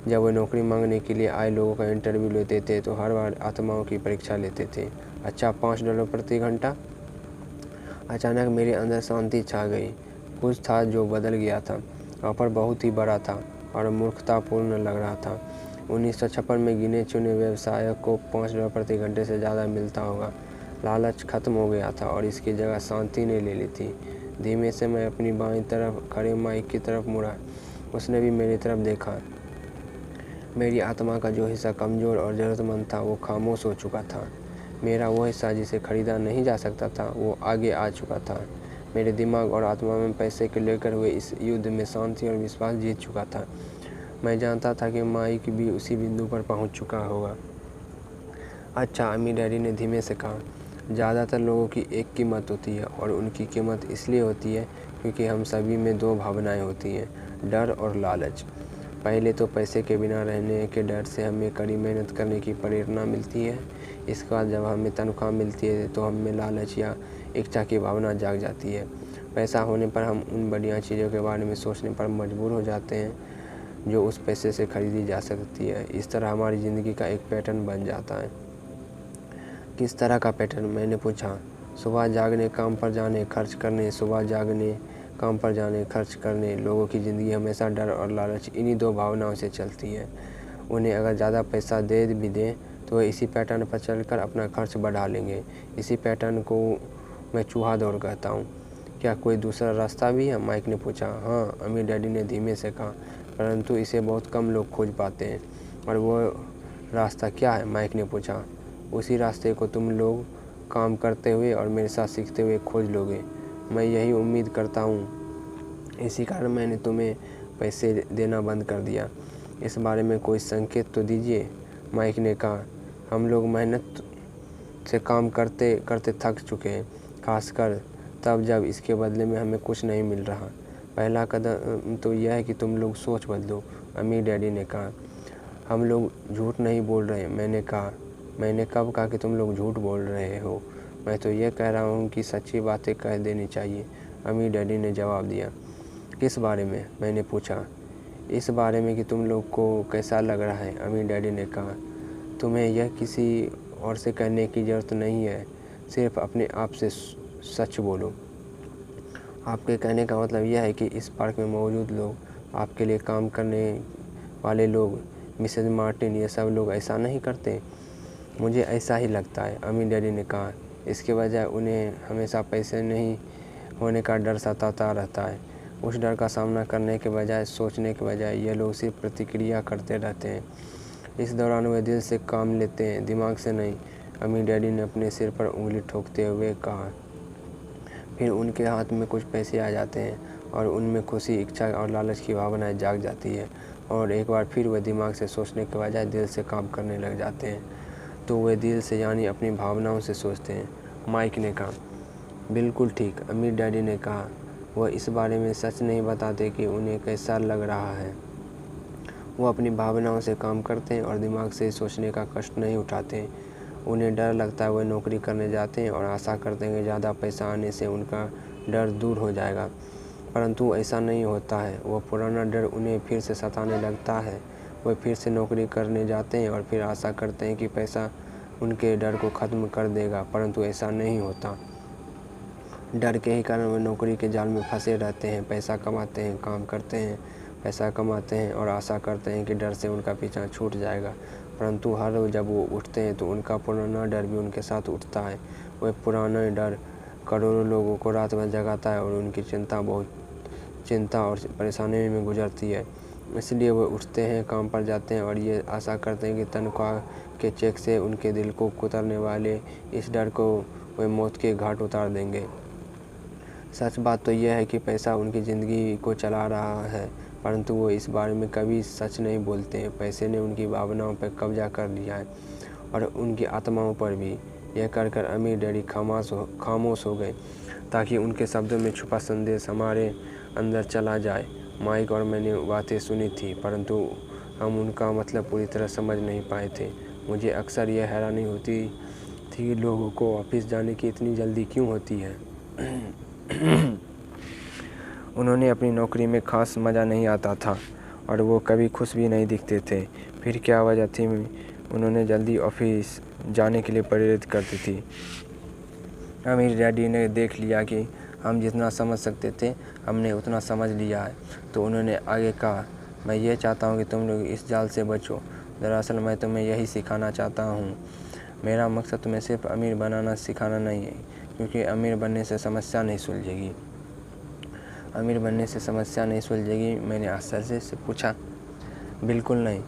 जब वे नौकरी मांगने के लिए आए लोगों का इंटरव्यू लेते थे तो हर बार आत्माओं की परीक्षा लेते थे। अच्छा, $5 प्रति घंटा? अचानक मेरे अंदर शांति छा गई। कुछ था जो बदल गया था। ऑफर बहुत ही बड़ा था और मूर्खतापूर्ण लग रहा था। 1956 में गिने चुने व्यवसायक को $5 प्रति घंटे से ज़्यादा मिलता होगा। लालच खत्म हो गया था और इसकी जगह शांति ने ले ली थी। धीमे से मैं अपनी बाईं तरफ खड़े माइक की तरफ मुड़ा। उसने भी मेरी तरफ देखा। मेरी आत्मा का जो हिस्सा कमज़ोर और ज़रूरतमंद था वो खामोश हो चुका था। मेरा वो हिस्सा जिसे खरीदा नहीं जा सकता था वो आगे आ चुका था। मेरे दिमाग और आत्मा में पैसे को लेकर हुए इस युद्ध में शांति और विश्वास जीत चुका था। मैं जानता था कि माइक भी उसी बिंदु पर पहुंच चुका होगा। अच्छा, अम्मी डैडी ने धीमे से कहा, ज़्यादातर लोगों की एक कीमत होती है और उनकी कीमत इसलिए होती है क्योंकि हम सभी में 2 भावनाएं होती हैं, डर और लालच। पहले तो पैसे के बिना रहने के डर से हमें कड़ी मेहनत करने की प्रेरणा मिलती है। इसके बाद जब हमें तनख्वाह मिलती है तो हमें लालच या इच्छा की भावना जाग जाती है। पैसा होने पर हम उन बढ़िया चीज़ों के बारे में सोचने पर मजबूर हो जाते हैं जो उस पैसे से खरीदी जा सकती है। इस तरह हमारी ज़िंदगी का एक पैटर्न बन जाता है। किस तरह का पैटर्न? मैंने पूछा। सुबह जागने, काम पर जाने, खर्च करने, सुबह जागने, काम पर जाने, खर्च करने। लोगों की ज़िंदगी हमेशा डर और लालच इन्हीं 2 भावनाओं से चलती है। उन्हें अगर ज़्यादा पैसा दे भी दें तो वे इसी पैटर्न पर चलकर अपना खर्च बढ़ा लेंगे। इसी पैटर्न को मैं चूहा दौड़ कहता हूँ। क्या कोई दूसरा रास्ता भी है? माइक ने पूछा। हाँ, अम्मी डैडी ने धीमे से कहा, परंतु इसे बहुत कम लोग खोज पाते हैं। और वो रास्ता क्या है? माइक ने पूछा। उसी रास्ते को तुम लोग काम करते हुए और मेरे साथ सीखते हुए खोज लोगे। मैं यही उम्मीद करता हूँ। इसी कारण मैंने तुम्हें पैसे देना बंद कर दिया। इस बारे में कोई संकेत तो दीजिए, माइक ने कहा। हम लोग मेहनत से काम करते करते थक चुके हैं, खासकर तब जब इसके बदले में हमें कुछ नहीं मिल रहा। पहला कदम तो यह है कि तुम लोग सोच बदलो, अमीर डैडी ने कहा। हम लोग झूठ नहीं बोल रहे, मैंने कहा। मैंने कब कहा कि तुम लोग झूठ बोल रहे हो? मैं तो ये कह रहा हूँ कि सच्ची बातें कह देनी चाहिए, अमीर डैडी ने जवाब दिया। किस बारे में? मैंने पूछा। इस बारे में कि तुम लोग को कैसा लग रहा है, अमीर डैडी ने कहा। तुम्हें यह किसी और से कहने की ज़रूरत नहीं है, सिर्फ अपने आप से सच बोलो। आपके कहने का मतलब यह है कि इस पार्क में मौजूद लोग, आपके लिए काम करने वाले लोग, मिसेज मार्टिन, ये सब लोग ऐसा नहीं करते? मुझे ऐसा ही लगता है, अमीर डैडी ने कहा। इसके बजाय उन्हें हमेशा पैसे नहीं होने का डर सताता रहता है। उस डर का सामना करने के बजाय, सोचने के बजाय, ये लोग सिर्फ प्रतिक्रिया करते रहते हैं। इस दौरान वे दिल से काम लेते हैं, दिमाग से नहीं, अमीर डैडी ने अपने सिर पर उंगली ठोकते हुए कहा। फिर उनके हाथ में कुछ पैसे आ जाते हैं और उनमें खुशी, इच्छा और लालच की भावनाएं जाग जाती है और एक बार फिर वे दिमाग से सोचने के बजाय दिल से काम करने लग जाते हैं। तो वे दिल से यानी अपनी भावनाओं से सोचते हैं, माइक ने कहा। बिल्कुल ठीक, अमीर डैडी ने कहा। वह इस बारे में सच नहीं बताते कि उन्हें कैसा लग रहा है। वो अपनी भावनाओं से काम करते हैं और दिमाग से सोचने का कष्ट नहीं उठाते। उन्हें डर लगता है, वह नौकरी करने जाते हैं और आशा करते हैं कि ज़्यादा पैसा आने से उनका डर दूर हो जाएगा, परंतु ऐसा नहीं होता है। वह पुराना डर उन्हें फिर से सताने लगता है। वे फिर से नौकरी करने जाते हैं और फिर आशा करते हैं कि पैसा उनके डर को ख़त्म कर देगा, परंतु ऐसा नहीं होता। डर के ही कारण वे नौकरी के जाल में फंसे रहते हैं। पैसा कमाते हैं, काम करते हैं, पैसा कमाते हैं और आशा करते हैं कि डर से उनका पीछा छूट जाएगा, परंतु हर रोज़ जब वो उठते हैं तो उनका पुराना डर भी उनके साथ उठता है। वह पुराना डर करोड़ों लोगों को रात भर जगाता है और उनकी चिंता और परेशानी में गुजरती है। इसलिए वे उठते हैं, काम पर जाते हैं और ये आशा करते हैं कि तनख्वाह के चेक से उनके दिल को कुतरने वाले इस डर को वे मौत के घाट उतार देंगे। सच बात तो यह है कि पैसा उनकी ज़िंदगी को चला रहा है, परंतु वो इस बारे में कभी सच नहीं बोलते हैं। पैसे ने उनकी भावनाओं पर कब्जा कर लिया है और उनकी आत्माओं पर भी। यह कहकर अमीर डैडी खामोश हो गए ताकि उनके शब्दों में छुपा संदेश हमारे अंदर चला जाए। माइक और मैंने बातें सुनी थी, परंतु हम उनका मतलब पूरी तरह समझ नहीं पाए थे। मुझे अक्सर यह हैरानी होती थी कि लोगों को ऑफिस जाने की इतनी जल्दी क्यों होती है। उन्होंने अपनी नौकरी में खास मज़ा नहीं आता था और वो कभी खुश भी नहीं दिखते थे। फिर क्या वजह थी उन्होंने जल्दी ऑफिस जाने के लिए प्रेरित करती थी? अमीर डैडी ने देख लिया कि हम जितना समझ सकते थे हमने उतना समझ लिया है, तो उन्होंने आगे कहा, मैं ये चाहता हूँ कि तुम लोग इस जाल से बचो। दरअसल मैं तुम्हें यही सिखाना चाहता हूँ। मेरा मकसद तुम्हें सिर्फ अमीर बनाना सिखाना नहीं है, क्योंकि अमीर बनने से समस्या नहीं सुलझेगी। अमीर बनने से समस्या नहीं सुलझेगी? मैंने आश्चर्य से पूछा। बिल्कुल नहीं,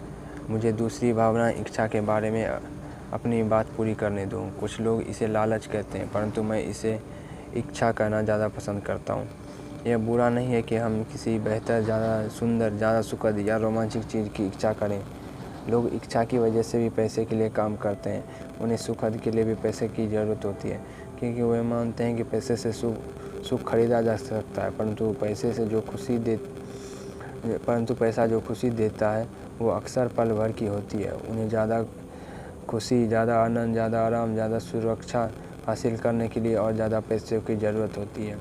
मुझे दूसरी भावना, इच्छा के बारे में अपनी बात पूरी करने दो। कुछ लोग इसे लालच कहते हैं, परंतु मैं इसे इच्छा कहना ज़्यादा पसंद करता हूँ। यह बुरा नहीं है कि हम किसी बेहतर, ज़्यादा सुंदर, ज़्यादा सुखद या रोमांचक चीज़ की इच्छा करें। लोग इच्छा की वजह से भी पैसे के लिए काम करते हैं। उन्हें सुखद के लिए भी पैसे की ज़रूरत होती है, क्योंकि वे मानते हैं कि पैसे से सुख खरीदा जा सकता है, परंतु पैसा जो खुशी देता है वो अक्सर पल भर की होती है। उन्हें ज़्यादा खुशी, ज़्यादा आनंद, ज़्यादा आराम, ज़्यादा सुरक्षा हासिल करने के लिए और ज़्यादा पैसों की ज़रूरत होती है।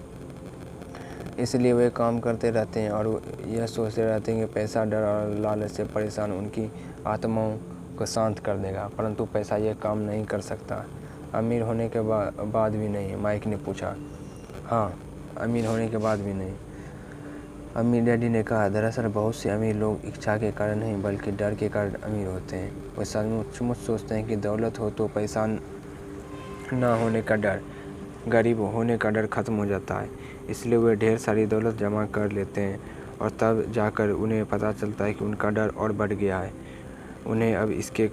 इसलिए वे काम करते रहते हैं और यह सोचते रहते हैं कि पैसा डर और लालच से परेशान उनकी आत्माओं को शांत कर देगा, परंतु पैसा यह काम नहीं कर सकता। अमीर होने के बाद भी नहीं? माइक ने पूछा। हाँ, अमीर होने के बाद भी नहीं, अमीर डैडी ने कहा। दरअसल बहुत से अमीर लोग इच्छा के कारण नहीं बल्कि डर के कारण अमीर होते हैं। वे सचमुच सोचते हैं कि दौलत हो तो पैसा ना होने का डर, गरीब होने का डर ख़त्म हो जाता है। इसलिए वे ढेर सारी दौलत जमा कर लेते हैं और तब जाकर उन्हें पता चलता है कि उनका डर और बढ़ गया है। उन्हें अब इसके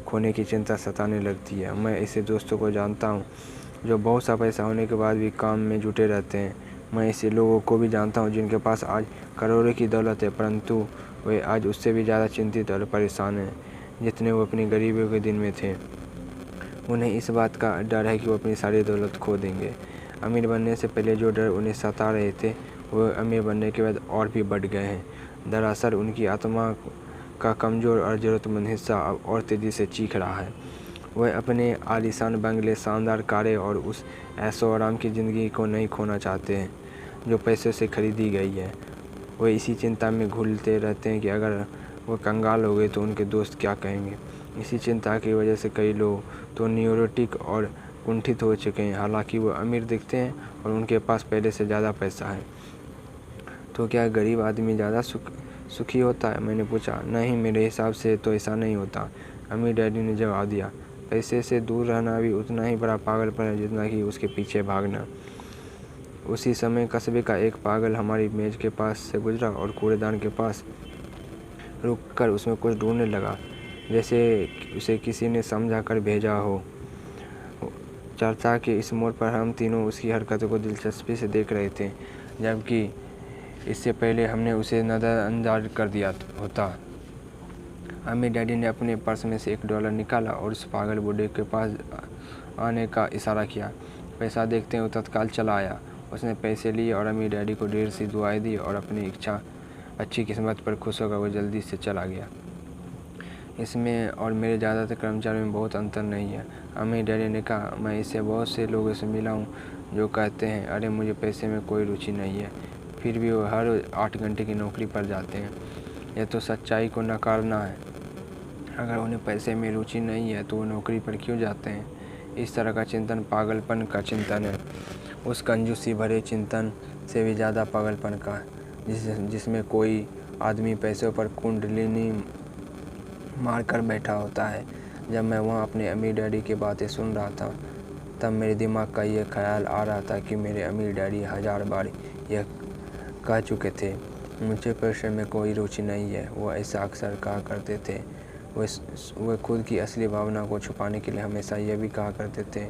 खोने की चिंता सताने लगती है। मैं ऐसे दोस्तों को जानता हूँ जो बहुत सा पैसा होने के बाद भी काम में जुटे रहते हैं। मैं ऐसे लोगों को भी जानता हूँ जिनके पास आज करोड़ों की दौलत है, परंतु वे आज उससे भी ज़्यादा चिंतित और परेशान हैं जितने वो अपनी गरीबी के दिन में थे। उन्हें इस बात का डर है कि वो अपनी सारी दौलत खो देंगे। अमीर बनने से पहले जो डर उन्हें सता रहे थे वो अमीर बनने के बाद और भी बढ़ गए हैं। दरअसल उनकी आत्मा का कमज़ोर और ज़रूरतमंद हिस्सा अब और तेज़ी से चीख रहा है। वह अपने आलीशान बंगले, शानदार कारें और उस ऐशो-आराम की ज़िंदगी को नहीं खोना चाहते हैं जो पैसों से खरीदी गई है। वे इसी चिंता में घुलते रहते हैं कि अगर वो कंगाल हो गए तो उनके दोस्त क्या कहेंगे। इसी चिंता की वजह से कई लोग तो न्यूरोटिक और कुंठित हो चुके हैं। हालांकि वो अमीर दिखते हैं और उनके पास पहले से ज़्यादा पैसा है। तो क्या गरीब आदमी ज़्यादा सुखी होता है? मैंने पूछा। नहीं, मेरे हिसाब से तो ऐसा नहीं होता, अमीर डैडी ने जवाब दिया। पैसे से दूर रहना भी उतना ही बड़ा पागलपन है जितना कि उसके पीछे भागना। उसी समय कस्बे का एक पागल हमारी मेज़ के पास से गुजरा और कूड़ेदान के पास रुककर उसमें कुछ ढूंढने लगा, जैसे उसे किसी ने समझा कर भेजा हो। चर्चा के इस मोड़ पर हम तीनों उसकी हरकतों को दिलचस्पी से देख रहे थे, जबकि इससे पहले हमने उसे नज़रअंदाज कर दिया होता। अमीर डैडी ने अपने पर्स में से $1 निकाला और उस पागल बूढ़े के पास आने का इशारा किया। पैसा देखते ही वो तत्काल चला आया। उसने पैसे लिए और अमीर डैडी को ढेर सी दुआएं दी और अपनी अच्छी किस्मत पर खुश होकर वो जल्दी से चला गया। इसमें और मेरे ज़्यादातर कर्मचारियों में बहुत अंतर नहीं है, अमीर डैडी ने कहा। मैं इससे बहुत से लोगों से मिला हूँ जो कहते हैं, अरे मुझे पैसे में कोई रुचि नहीं है, फिर भी वो हर 8 घंटे की नौकरी पर जाते हैं। यह तो सच्चाई को नकारना है। अगर उन्हें पैसे में रुचि नहीं है तो वो नौकरी पर क्यों जाते हैं? इस तरह का चिंतन पागलपन का चिंतन है। उस कंजूसी भरे चिंतन से भी ज़्यादा पागलपन का, जिसमें कोई आदमी पैसों पर कुंडलिनी मार कर बैठा होता है। जब मैं वहाँ अपने अमीर डैडी की बातें सुन रहा था, तब मेरे दिमाग का ये ख्याल आ रहा था कि मेरे अमीर डैडी 1000 बार यह कह चुके थे, मुझे पैसे में कोई रुचि नहीं है। वो ऐसा अक्सर कहा करते थे। वे खुद की असली भावना को छुपाने के लिए हमेशा यह भी कहा करते थे,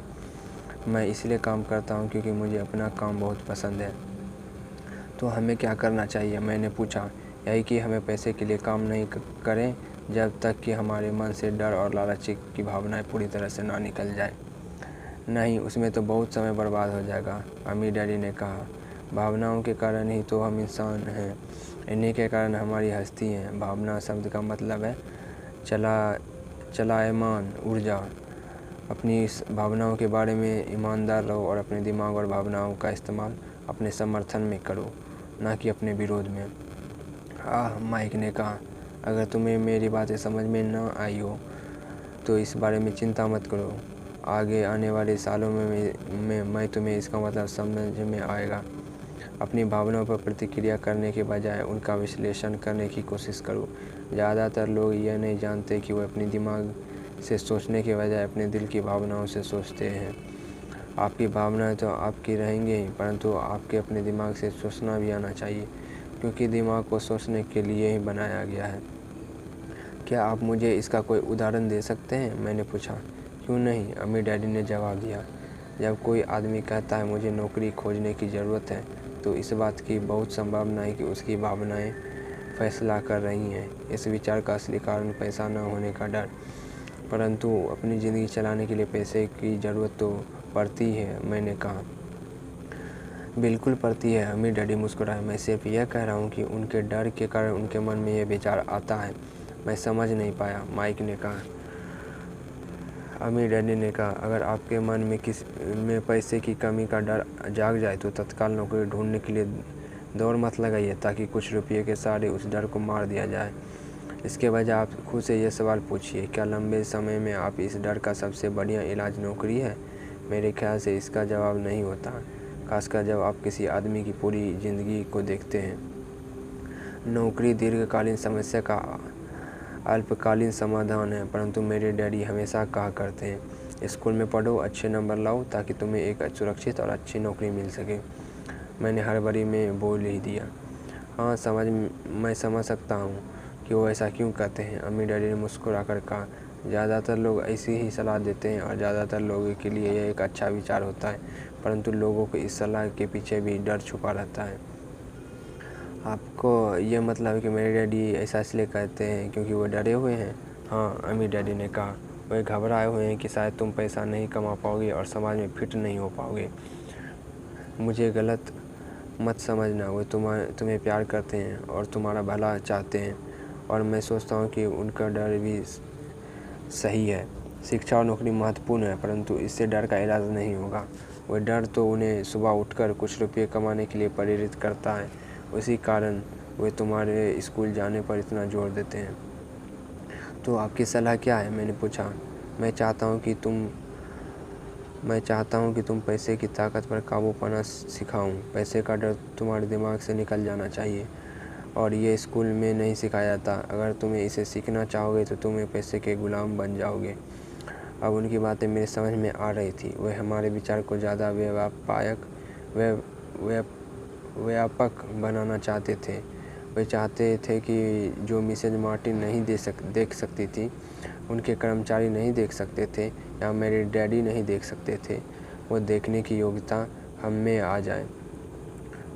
मैं इसलिए काम करता हूँ क्योंकि मुझे अपना काम बहुत पसंद है। तो हमें क्या करना चाहिए? मैंने पूछा। यही कि हमें पैसे के लिए काम नहीं करें जब तक कि हमारे मन से डर और लालच की भावनाएं पूरी तरह से ना निकल जाए। नहीं, उसमें तो बहुत समय बर्बाद हो जाएगा, अमीर डैडी ने कहा। भावनाओं के कारण ही तो हम इंसान हैं, इन्हीं के कारण हमारी हस्ती है। भावना शब्द का मतलब है चलायमान ऊर्जा। अपनी इस भावनाओं के बारे में ईमानदार रहो और अपने दिमाग और भावनाओं का इस्तेमाल अपने समर्थन में करो, ना कि अपने विरोध में। माइक ने कहा, अगर तुम्हें मेरी बातें समझ में न आई हो तो इस बारे में चिंता मत करो। आगे आने वाले सालों में मैं तुम्हें इसका मतलब समझ में आएगा। अपनी भावनाओं पर प्रतिक्रिया करने के बजाय उनका विश्लेषण करने की कोशिश करो। ज़्यादातर लोग यह नहीं जानते कि वे अपने दिमाग से सोचने के बजाय अपने दिल की भावनाओं से सोचते हैं। आपकी भावनाएं तो आपकी रहेंगी ही, परंतु आपके अपने दिमाग से सोचना भी आना चाहिए, क्योंकि दिमाग को सोचने के लिए ही बनाया गया है। क्या आप मुझे इसका कोई उदाहरण दे सकते हैं? मैंने पूछा। क्यों नहीं, अमीर डैडी ने जवाब दिया। जब कोई आदमी कहता है मुझे नौकरी खोजने की ज़रूरत है, तो इस बात की बहुत संभावना है कि उसकी भावनाएं फैसला कर रही हैं। इस विचार का असली कारण पैसा न होने का डर, परंतु अपनी ज़िंदगी चलाने के लिए पैसे की ज़रूरत तो पड़ती है, मैंने कहा। बिल्कुल पड़ती है, अमीर डैडी मुस्कुराए। मैं सिर्फ यह कह रहा हूँ कि उनके डर के कारण उनके मन में यह विचार आता है। मैं समझ नहीं पाया, माइक ने कहा। अमीर डैडी ने कहा, अगर आपके मन में पैसे की कमी का डर जाग जाए तो तत्काल नौकरी ढूंढने के लिए दौड़ मत लगाइए, ताकि कुछ रुपये के सहारे उस डर को मार दिया जाए। इसके बजाय आप खुद से यह सवाल पूछिए, क्या लंबे समय में आप इस डर का सबसे बढ़िया इलाज नौकरी है? मेरे ख्याल से इसका जवाब नहीं होता, खासकर जब आप किसी आदमी की पूरी ज़िंदगी को देखते हैं। नौकरी दीर्घकालीन समस्या का अल्पकालीन समाधान है, परंतु मेरे डैडी हमेशा कहा करते हैं, स्कूल में पढ़ो, अच्छे नंबर लाओ, ताकि तुम्हें एक सुरक्षित और अच्छी नौकरी मिल सके। मैंने हड़बड़ी में बोल ही दिया, हाँ मैं समझ सकता हूँ कि वो ऐसा क्यों कहते हैं। अम्मी डैडी ने मुस्कुरा कर कहा, ज़्यादातर लोग ऐसी ही सलाह देते हैं और ज़्यादातर लोगों के लिए यह एक अच्छा विचार होता है, परंतु लोगों को इस सलाह के पीछे भी डर छुपा रहता है। आपको ये मतलब है कि मेरे डैडी ऐसा इसलिए कहते हैं क्योंकि वो डरे हुए हैं? हाँ, अम्मी डैडी ने कहा, वे घबराए हुए हैं कि शायद तुम पैसा नहीं कमा पाओगे और समाज में फिट नहीं हो पाओगे। मुझे गलत मत समझना, वो तुम्हें प्यार करते हैं और तुम्हारा भला चाहते हैं, और मैं सोचता हूँ कि उनका डर भी सही है। शिक्षा और नौकरी महत्वपूर्ण है, परंतु इससे डर का इलाज नहीं होगा। वह डर तो उन्हें सुबह उठकर कुछ रुपये कमाने के लिए प्रेरित करता है। उसी कारण वे तुम्हारे स्कूल जाने पर इतना जोर देते हैं। तो आपकी सलाह क्या है? मैंने पूछा। मैं चाहता हूँ कि तुम पैसे की ताकत पर काबू पाना सिखाऊं। पैसे का डर तुम्हारे दिमाग से निकल जाना चाहिए, और ये स्कूल में नहीं सिखाया जाता। अगर तुम्हें इसे सीखना चाहोगे तो तुम्हें पैसे के गुलाम बन जाओगे। अब उनकी बातें मेरे समझ में आ रही थी। वे हमारे विचार को ज़्यादा व्यापक बनाना चाहते थे। वे चाहते थे कि जो मिसेज मार्टिन नहीं देख सकती थी, उनके कर्मचारी नहीं देख सकते थे, या मेरे डैडी नहीं देख सकते थे, वो देखने की योग्यता हम में आ जाए।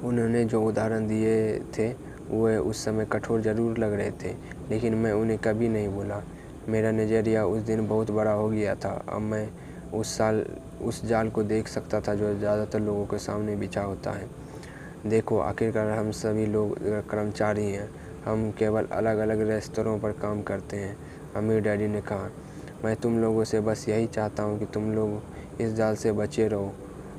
उन्होंने जो उदाहरण दिए थे वे उस समय कठोर ज़रूर लग रहे थे, लेकिन मैं उन्हें कभी नहीं भूला। मेरा नज़रिया उस दिन बहुत बड़ा हो गया था। अब मैं उस जाल को देख सकता था जो ज़्यादातर लोगों के सामने बिछा होता है। देखो, आखिरकार हम सभी लोग कर्मचारी हैं। हम केवल अलग अलग रेस्तरों पर काम करते हैं। अमीर डैडी ने कहा, मैं तुम लोगों से बस यही चाहता हूँ कि तुम लोग इस जाल से बचे रहो।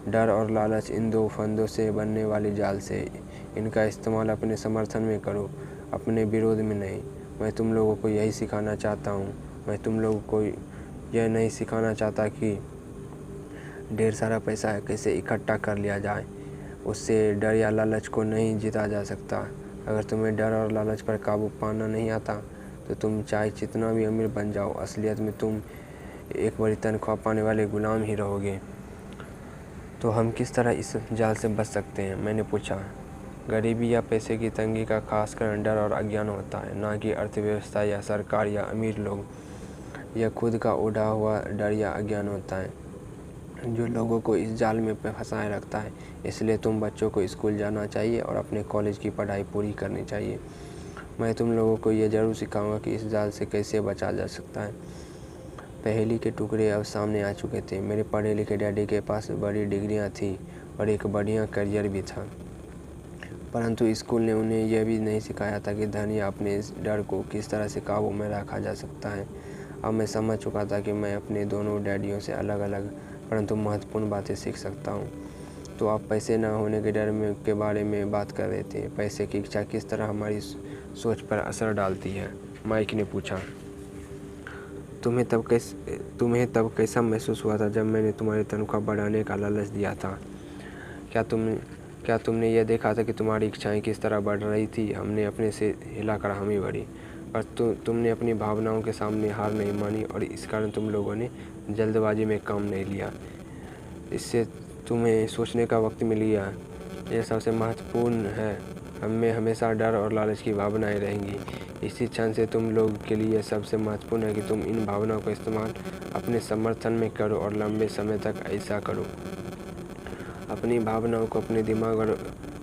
डर और लालच, इन दो फंदों से बनने वाली जाल से। इनका इस्तेमाल अपने समर्थन में करो, अपने विरोध में नहीं। मैं तुम लोगों को यही सिखाना चाहता हूँ। मैं तुम लोगों को यह नहीं सिखाना चाहता कि ढेर सारा पैसा कैसे इकट्ठा कर लिया जाए। उससे डर या लालच को नहीं जीता जा सकता। अगर तुम्हें डर और लालच पर काबू पाना नहीं आता तो तुम चाहे जितना भी अमीर बन जाओ, असलियत में तुम एक बड़ी तनख्वाह पाने वाले गुलाम ही रहोगे। तो हम किस तरह इस जाल से बच सकते हैं? मैंने पूछा। गरीबी या पैसे की तंगी का खासकर डर और अज्ञान होता है, ना कि अर्थव्यवस्था या सरकार या अमीर लोग। यह खुद का उड़ा हुआ डर या अज्ञान होता है जो लोगों को इस जाल में फंसाए रखता है। इसलिए तुम बच्चों को स्कूल जाना चाहिए और अपने कॉलेज की पढ़ाई पूरी करनी चाहिए। मैं तुम लोगों को यह ज़रूर सिखाऊंगा कि इस जाल से कैसे बचा जा सकता है। पहेली के टुकड़े अब सामने आ चुके थे। मेरे पढ़े लिखे डैडी के पास बड़ी डिग्रियां थीं और एक बढ़िया करियर भी था, परंतु स्कूल ने उन्हें यह भी नहीं सिखाया था कि धन या अपने इस डर को किस तरह से काबू में रखा जा सकता है। अब मैं समझ चुका था कि मैं अपने दोनों डैडियों से अलग अलग परंतु महत्वपूर्ण बातें सीख सकता हूँ। तो आप पैसे ना होने के डर के बारे में बात कर रहे थे। पैसे की इच्छा किस तरह हमारी सोच पर असर डालती है? माइक ने पूछा। तुम्हें तब कैसा महसूस हुआ था जब मैंने तुम्हारी तनख्वाह बढ़ाने का लालच दिया था? क्या तुमने यह देखा था कि तुम्हारी इच्छाएं किस तरह बढ़ रही थी? हमने अपने से हिलाकर हामी भरी, पर तुमने अपनी भावनाओं के सामने हार नहीं मानी, और इस कारण तुम लोगों ने जल्दबाजी में काम नहीं लिया। इससे तुम्हें सोचने का वक्त मिल गया। यह सबसे महत्वपूर्ण है। हम में हमेशा डर और लालच की भावनाएं रहेंगी। इसी क्षण से तुम लोग के लिए सबसे महत्वपूर्ण है कि तुम इन भावनाओं का इस्तेमाल अपने समर्थन में करो और लंबे समय तक ऐसा करो। अपनी भावनाओं को अपने दिमाग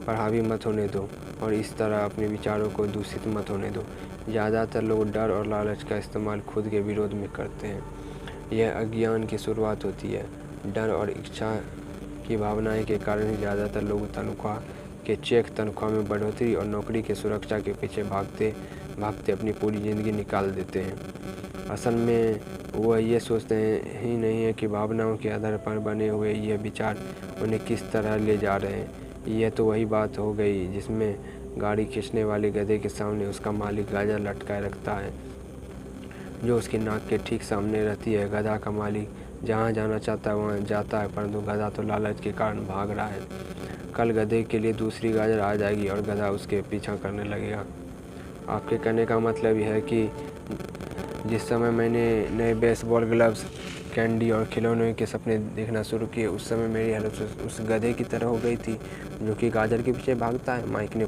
पर हावी मत होने दो, और इस तरह अपने विचारों को दूषित मत होने दो। ज़्यादातर लोग डर और लालच का इस्तेमाल खुद के विरोध में करते हैं। यह अज्ञान की शुरुआत होती है। डर और इच्छा की भावनाएं के कारण ही ज़्यादातर लोग तनख्वाह के चेक, तनख्वाह में बढ़ोतरी और नौकरी की सुरक्षा के पीछे भागते अपनी पूरी ज़िंदगी निकाल देते हैं। असल में वह ये सोचते ही नहीं है कि भावनाओं के आधार पर बने हुए ये विचार उन्हें किस तरह ले जा रहे हैं। यह तो वही बात हो गई जिसमें गाड़ी खींचने वाले गधे के सामने उसका मालिक गाजर लटकाए रखता है, जो उसकी नाक के ठीक सामने रहती है। गधा का मालिक जहाँ जाना चाहता है वहाँ जाता है, परंतु गधा तो लालच के कारण भाग रहा है। कल गधे के लिए दूसरी गाजर आ जाएगी और गधा उसके पीछा करने लगेगा। आपके कहने का मतलब यह है कि जिस समय मैंने नए बेसबॉल ग्लव्स, कैंडी और खिलौनों के सपने देखना शुरू किए, उस समय मेरी हालत उस गधे की तरह हो गई थी जो कि गाजर के पीछे भागता है? माइक ने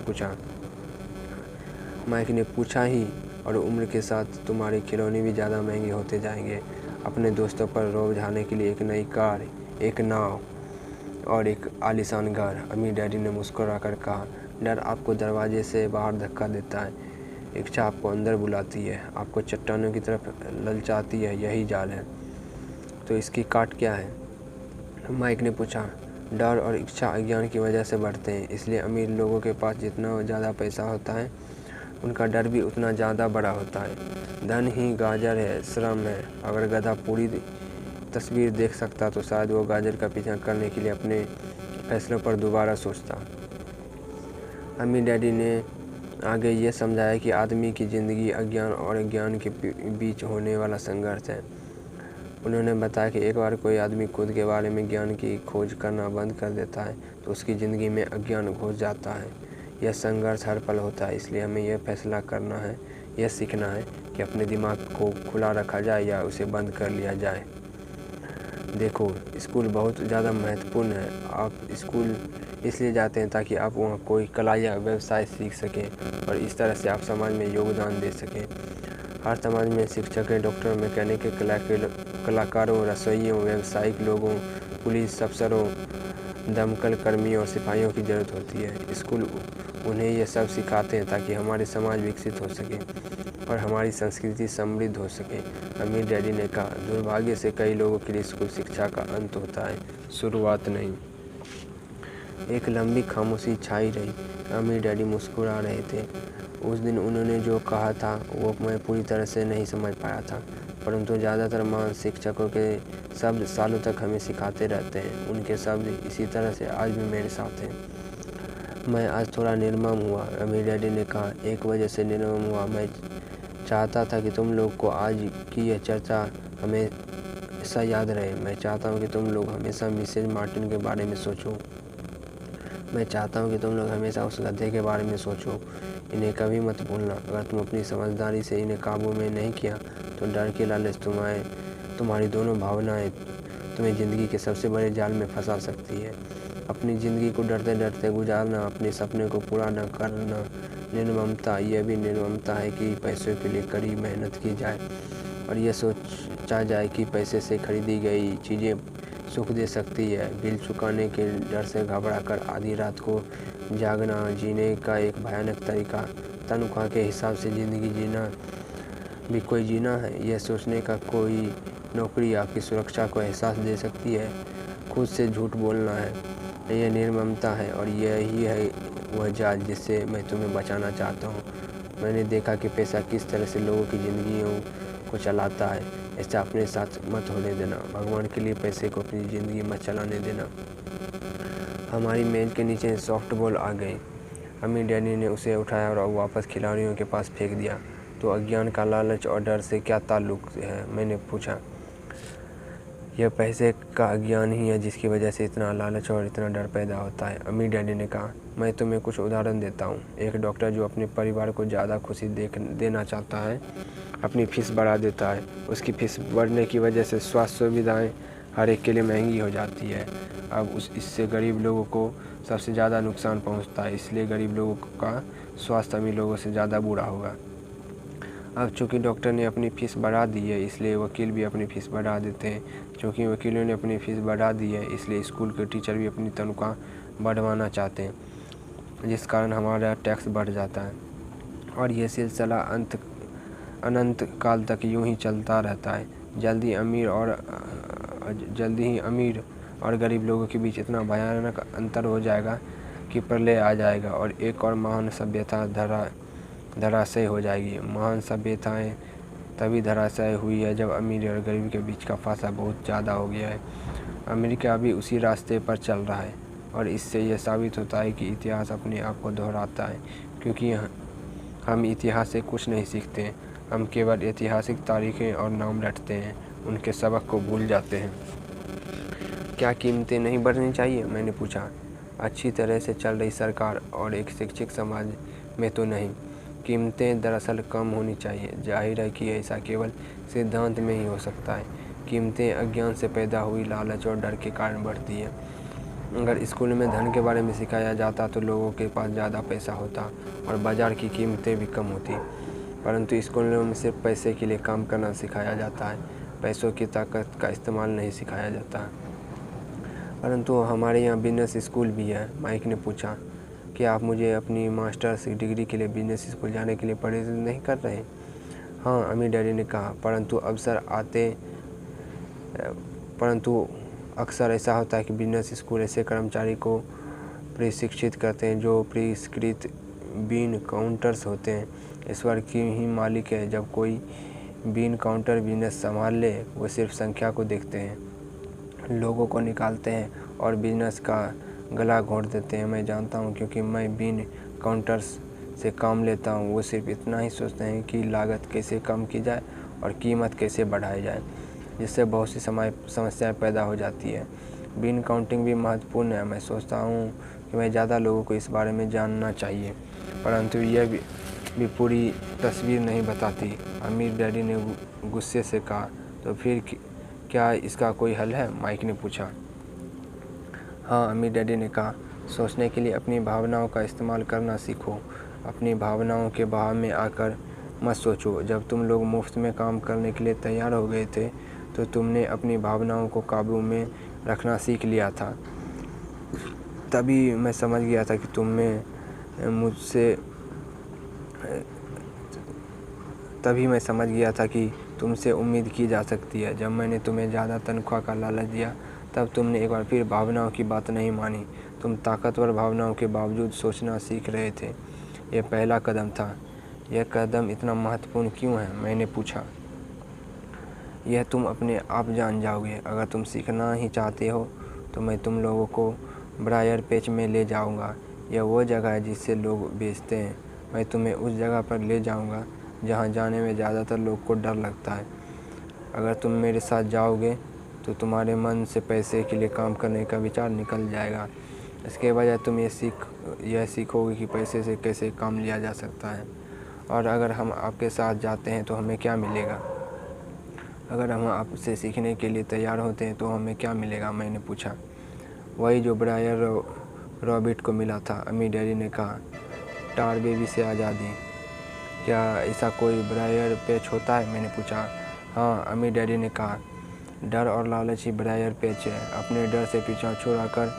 पूछा ही, और उम्र के साथ तुम्हारे खिलौने भी ज़्यादा महंगे होते जाएंगे। अपने दोस्तों पर रौब झाड़ने के लिए एक नई कार, एक नाव और एक आलीशान घर। अमीर डैडी ने मुस्कुराकर कहा। डर आपको दरवाजे से बाहर धक्का देता है, इच्छा आपको अंदर बुलाती है, आपको चट्टानों की तरफ ललचाती है। यही जाल है। तो इसकी काट क्या है? माइक ने पूछा। डर और इच्छा अज्ञान की वजह से बढ़ते हैं। इसलिए अमीर लोगों के पास जितना ज़्यादा पैसा होता है, उनका डर भी उतना ज़्यादा बड़ा होता है। धन ही गाजर है, श्रम है। अगर गधा पूरी तस्वीर देख सकता तो शायद वो गाजर का पीछा करने के लिए अपने फैसलों पर दोबारा सोचता। अम्मी डैडी ने आगे ये समझाया कि आदमी की ज़िंदगी अज्ञान और ज्ञान के बीच होने वाला संघर्ष है। उन्होंने बताया कि एक बार कोई आदमी खुद के बारे में ज्ञान की खोज करना बंद कर देता है तो उसकी ज़िंदगी में अज्ञान घुस जाता है। यह संघर्ष हर पल होता है, इसलिए हमें यह फैसला करना है, यह सीखना है कि अपने दिमाग को खुला रखा जाए या उसे बंद कर लिया जाए। देखो, स्कूल बहुत ज़्यादा महत्वपूर्ण है। आप स्कूल इसलिए जाते हैं ताकि आप वहाँ कोई कला या व्यवसाय सीख सकें और इस तरह से आप समाज में योगदान दे सकें। हर समाज में शिक्षकों, डॉक्टरों, मैकेनिक, कलाकारों, रसोइयों, व्यावसायिक लोगों, पुलिस अफसरों, दमकल कर्मियों और सिपाहियों की ज़रूरत होती है। स्कूल उन्हें ये सब सिखाते हैं ताकि हमारे समाज विकसित हो सके और हमारी संस्कृति समृद्ध हो सके। अमीर डैडी ने कहा, दुर्भाग्य से कई लोगों के लिए स्कूल शिक्षा का अंत होता है, शुरुआत नहीं। एक लंबी खामोशी छाई रही। अमीर डैडी मुस्कुरा रहे थे। उस दिन उन्होंने जो कहा था वो मैं पूरी तरह से नहीं समझ पाया था, परंतु ज़्यादातर महान शिक्षकों के शब्द सालों तक हमें सिखाते रहते हैं। उनके शब्द इसी तरह से आज भी मेरे साथ हैं। मैं आज थोड़ा निर्मम हुआ, अमीर डैडी ने कहा। एक वजह से निर्मम हुआ, मैं चाहता था कि तुम लोग को आज की यह चर्चा हमेशा याद रहे। मैं चाहता हूँ कि तुम लोग हमेशा मिसेज मार्टिन के बारे में सोचो। मैं चाहता हूँ कि तुम लोग हमेशा उस गधे के बारे में सोचो। इन्हें कभी मत भूलना। अगर तुम अपनी समझदारी से इन्हें काबू में नहीं किया तो डर की लालच तुम्हारी दोनों भावनाएं तुम्हें ज़िंदगी के सबसे बड़े जाल में फंसा सकती है। अपनी ज़िंदगी को डरते डरते गुजारना, अपने सपने को पूरा न करना निर्ममता। यह भी निर्ममता है कि पैसों के लिए कड़ी मेहनत की जाए और यह सोचा जाए कि पैसे से खरीदी गई चीज़ें सुख दे सकती है। बिल चुकाने के डर से घबरा कर आधी रात को जागना जीने का एक भयानक तरीका। तनख्वाह के हिसाब से ज़िंदगी जीना भी कोई जीना है। यह सोचने का कोई नौकरी आपकी सुरक्षा को एहसास दे सकती है। खुद से झूठ बोलना है, यह निर्ममता है और यही है वह जाल जिससे मैं तुम्हें बचाना चाहता हूँ। मैंने देखा कि पैसा किस तरह से लोगों की ज़िंदगियों को चलाता है। ऐसा अपने साथ मत होने देना। भगवान के लिए पैसे को अपनी ज़िंदगी मत चलाने देना। हमारी मेज़ के नीचे सॉफ्ट बॉल आ गई। अमीर डैडी ने उसे उठाया और वापस खिलाड़ियों के पास फेंक दिया। तो अज्ञान का लालच और डर से क्या ताल्लुक़ है, मैंने पूछा। यह पैसे का अज्ञान ही है जिसकी वजह से इतना लालच और इतना डर पैदा होता है, अमीर डैडी ने कहा। मैं तुम्हें कुछ उदाहरण देता हूँ। एक डॉक्टर जो अपने परिवार को ज़्यादा खुशी देना चाहता है, अपनी फीस बढ़ा देता है। उसकी फीस बढ़ने की वजह से स्वास्थ्य सुविधाएँ हर एक के लिए महंगी हो जाती है। अब इससे गरीब लोगों को सबसे ज़्यादा नुकसान पहुँचता है। इसलिए गरीब लोगों का स्वास्थ्य अमीर लोगों से ज़्यादा बुरा होगा। अब चूँकि डॉक्टर ने अपनी फ़ीस बढ़ा दी है, इसलिए वकील भी अपनी फ़ीस बढ़ा देते हैं। चूँकि वकीलों ने अपनी फ़ीस बढ़ा दी है, इसलिए स्कूल के टीचर भी अपनी तनख्वाह बढ़वाना चाहते हैं, जिस कारण हमारा टैक्स बढ़ जाता है और ये सिलसिला अनंत काल तक यूं ही चलता रहता है। जल्दी ही अमीर और गरीब लोगों के बीच इतना भयानक अंतर हो जाएगा कि प्रलय आ जाएगा और एक और महान सभ्यता धराशायी हो जाएगी। महान सभ्यताएं तभी धराशायी हुई है जब अमीर और गरीब के बीच का फासला बहुत ज़्यादा हो गया है। अमेरिका अभी उसी रास्ते पर चल रहा है और इससे यह साबित होता है कि इतिहास अपने आप को दोहराता है, क्योंकि हम इतिहास से कुछ नहीं सीखते। हम केवल ऐतिहासिक तारीखें और नाम रटते हैं, उनके सबक को भूल जाते हैं। क्या कीमतें नहीं बढ़नी चाहिए, मैंने पूछा। अच्छी तरह से चल रही सरकार और एक शिक्षित समाज में तो नहीं। कीमतें दरअसल कम होनी चाहिए। जाहिर है कि ऐसा केवल सिद्धांत में ही हो सकता है। कीमतें अज्ञान से पैदा हुई लालच और डर के कारण बढ़ती हैं। अगर स्कूल में धन के बारे में सिखाया जाता तो लोगों के पास ज़्यादा पैसा होता और बाज़ार की कीमतें भी कम होती, परंतु स्कूलों में सिर्फ पैसे के लिए काम करना सिखाया जाता है, पैसों की ताकत का इस्तेमाल नहीं सिखाया जाता। परंतु हमारे यहाँ बिजनेस स्कूल भी है, माइक ने पूछा। क्या आप मुझे अपनी मास्टर्स डिग्री के लिए बिजनेस स्कूल जाने के लिए प्रेरित नहीं कर रहे? हाँ, अमीर डैडी ने कहा, परंतु अक्सर ऐसा होता है कि बिजनेस स्कूल ऐसे कर्मचारी को प्रशिक्षित करते हैं जो परिष्कृत बीन काउंटर्स होते हैं। ईश्वर की ही मालिक है। जब कोई बीन काउंटर बिजनेस संभाल ले, वो सिर्फ संख्या को देखते हैं, लोगों को निकालते हैं और बिजनेस का गला घोंट देते हैं। मैं जानता हूँ, क्योंकि मैं बीन काउंटर्स से काम लेता हूँ। वो सिर्फ इतना ही सोचते हैं कि लागत कैसे कम की जाए और कीमत कैसे बढ़ाई जाए, जिससे बहुत सी समस्याएं पैदा हो जाती है। बीन काउंटिंग भी महत्वपूर्ण है। मैं सोचता हूँ कि मैं ज़्यादा लोगों को इस बारे में जानना चाहिए, परंतु यह भी पूरी तस्वीर नहीं बताती। अमीर डैडी ने गुस्से से कहा। तो फिर क्या इसका कोई हल है? माइक ने पूछा। हाँ, अमीर डैडी ने कहा, सोचने के लिए अपनी भावनाओं का इस्तेमाल करना सीखो। अपनी भावनाओं के बहाव में आकर मत सोचो। जब तुम लोग मुफ्त में काम करने के लिए तैयार हो गए थे, तो तुमने अपनी भावनाओं को काबू में रखना सीख लिया था। तभी मैं समझ गया था कि तुमसे उम्मीद की जा सकती है। जब मैंने तुम्हें ज़्यादा तनख्वाह का लालच दिया, तब तुमने एक बार फिर भावनाओं की बात नहीं मानी। तुम ताकतवर भावनाओं के बावजूद सोचना सीख रहे थे। यह पहला कदम था। यह कदम इतना महत्वपूर्ण क्यों है? मैंने पूछा। यह तुम अपने आप जान जाओगे। अगर तुम सीखना ही चाहते हो, तो मैं तुम लोगों को ब्रायर पेच में ले जाऊंगा। यह वो जगह है जिसे लोग बेचते हैं। मैं तुम्हें उस जगह पर ले जाऊंगा जहां जाने में ज़्यादातर लोग को डर लगता है। अगर तुम मेरे साथ जाओगे, तो तुम्हारे मन से पैसे के लिए काम करने का विचार निकल जाएगा। इसके बजाय तुम यह सीखोगे कि पैसे से कैसे काम लिया जा सकता है। और अगर हम आपके साथ जाते हैं तो हमें क्या मिलेगा? अगर हम आपसे सीखने के लिए तैयार होते हैं तो हमें क्या मिलेगा? मैंने पूछा। वही जो ब्रायर रॉबिट को मिला था, अमीर डैडी ने कहा। टार बेबी से आज़ादी। क्या ऐसा कोई ब्रायर पेच होता है? मैंने पूछा। हाँ, अमीर डैडी ने कहा। डर और लालच ही ब्रायर पेच है। अपने डर से पीछा छुड़ाकर,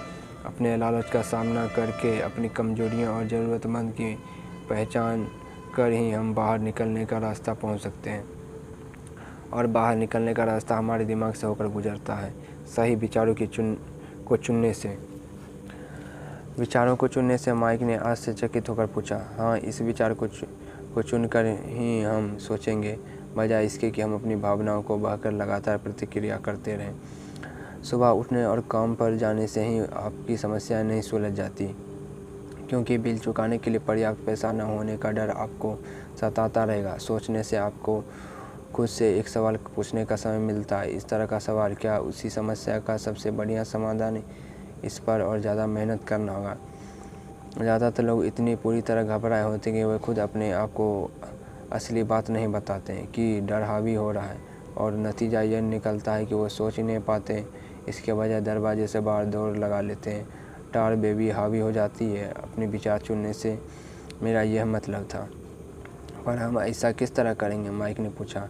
अपने लालच का सामना करके, अपनी कमजोरियों और ज़रूरतमंद की पहचान कर ही हम बाहर निकलने का रास्ता पहुंच सकते हैं। और बाहर निकलने का रास्ता हमारे दिमाग से होकर गुजरता है, सही विचारों को चुनने से। माइक ने आश्चर्यचकित होकर पूछा। हाँ, इस विचार को चुनकर ही हम सोचेंगे, बजाय इसके कि हम अपनी भावनाओं को बहकर लगातार प्रतिक्रिया करते रहें। सुबह उठने और काम पर जाने से ही आपकी समस्याएं नहीं सुलझ जाती, क्योंकि बिल चुकाने के लिए पर्याप्त पैसा न होने का डर आपको सताता रहेगा। सोचने से आपको खुद से एक सवाल पूछने का समय मिलता है। इस तरह का सवाल, क्या उसी समस्या का सबसे बढ़िया समाधान है? इस पर और ज़्यादा मेहनत करना होगा। ज़्यादातर लोग इतनी पूरी तरह घबराए होते हैं कि वे खुद अपने आप को असली बात नहीं बताते हैं कि डर हावी हो रहा है, और नतीजा यह निकलता है कि वो सोच ही नहीं पाते। इसके बजाय दरवाजे से बाहर दौड़ लगा लेते हैं। टार बेबी हावी हो जाती है। अपने विचार चुनने से मेरा यह मतलब था। पर हम ऐसा किस तरह करेंगे? माइक ने पूछा।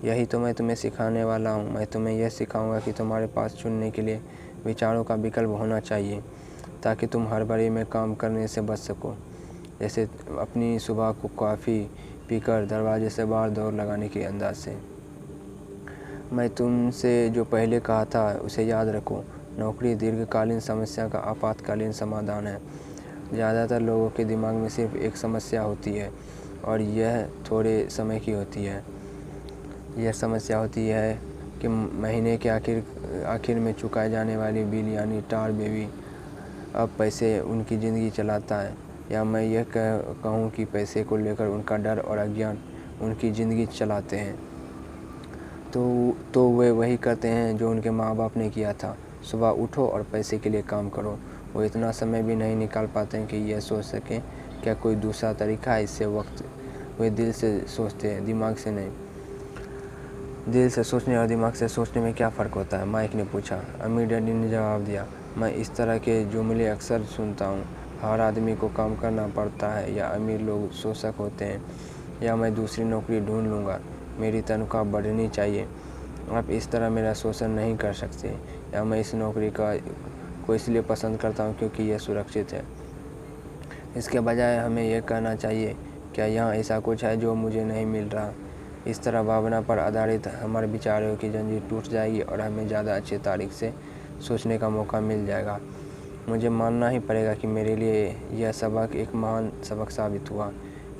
यही तो मैं तुम्हें सिखाने वाला हूँ। मैं तुम्हें यह सिखाऊंगा कि तुम्हारे पास चुनने के लिए विचारों का विकल्प होना चाहिए, ताकि तुम हड़बड़ी में काम करने से बच सको। जैसे अपनी सुबह को कॉफ़ी पीकर दरवाजे से बाहर दौड़ लगाने के अंदाज से। मैं तुमसे जो पहले कहा था उसे याद रखो। नौकरी दीर्घकालीन समस्या का आपातकालीन समाधान है। ज़्यादातर लोगों के दिमाग में सिर्फ एक समस्या होती है, और यह थोड़े समय की होती है। यह समस्या होती है कि महीने के आखिर में चुकाए जाने वाली बिल, यानी टार बेबी अब पैसे उनकी ज़िंदगी चलाता है। या मैं यह कहूँ कि पैसे को लेकर उनका डर और अज्ञान उनकी ज़िंदगी चलाते हैं। तो वे वही करते हैं जो उनके माँ बाप ने किया था। सुबह उठो और पैसे के लिए काम करो। वो इतना समय भी नहीं निकाल पाते हैं कि यह सोच सकें क्या कोई दूसरा तरीका है इससे वक्त। वे दिल से सोचते हैं, दिमाग से नहीं। दिल से सोचने और दिमाग से सोचने में क्या फ़र्क होता है? माइक ने पूछा। अमीर डैडी ने जवाब दिया। मैं इस तरह के जुमले अक्सर सुनता हूँ। हर आदमी को काम करना पड़ता है, या अमीर लोग शोषक होते हैं, या मैं दूसरी नौकरी ढूंढ लूँगा, मेरी तनख्वाह बढ़नी चाहिए। आप इस तरह मेरा शोषण नहीं कर सकते। या मैं इस नौकरी को इसलिए पसंद करता हूँ क्योंकि यह सुरक्षित है। इसके बजाय हमें यह कहना चाहिए, क्या यहाँ ऐसा कुछ है जो मुझे नहीं मिल रहा? इस तरह भावना पर आधारित हमारे विचारों की जंजीर टूट जाएगी और हमें ज़्यादा अच्छे तरीके से सोचने का मौका मिल जाएगा। मुझे मानना ही पड़ेगा कि मेरे लिए यह सबक एक महान सबक साबित हुआ।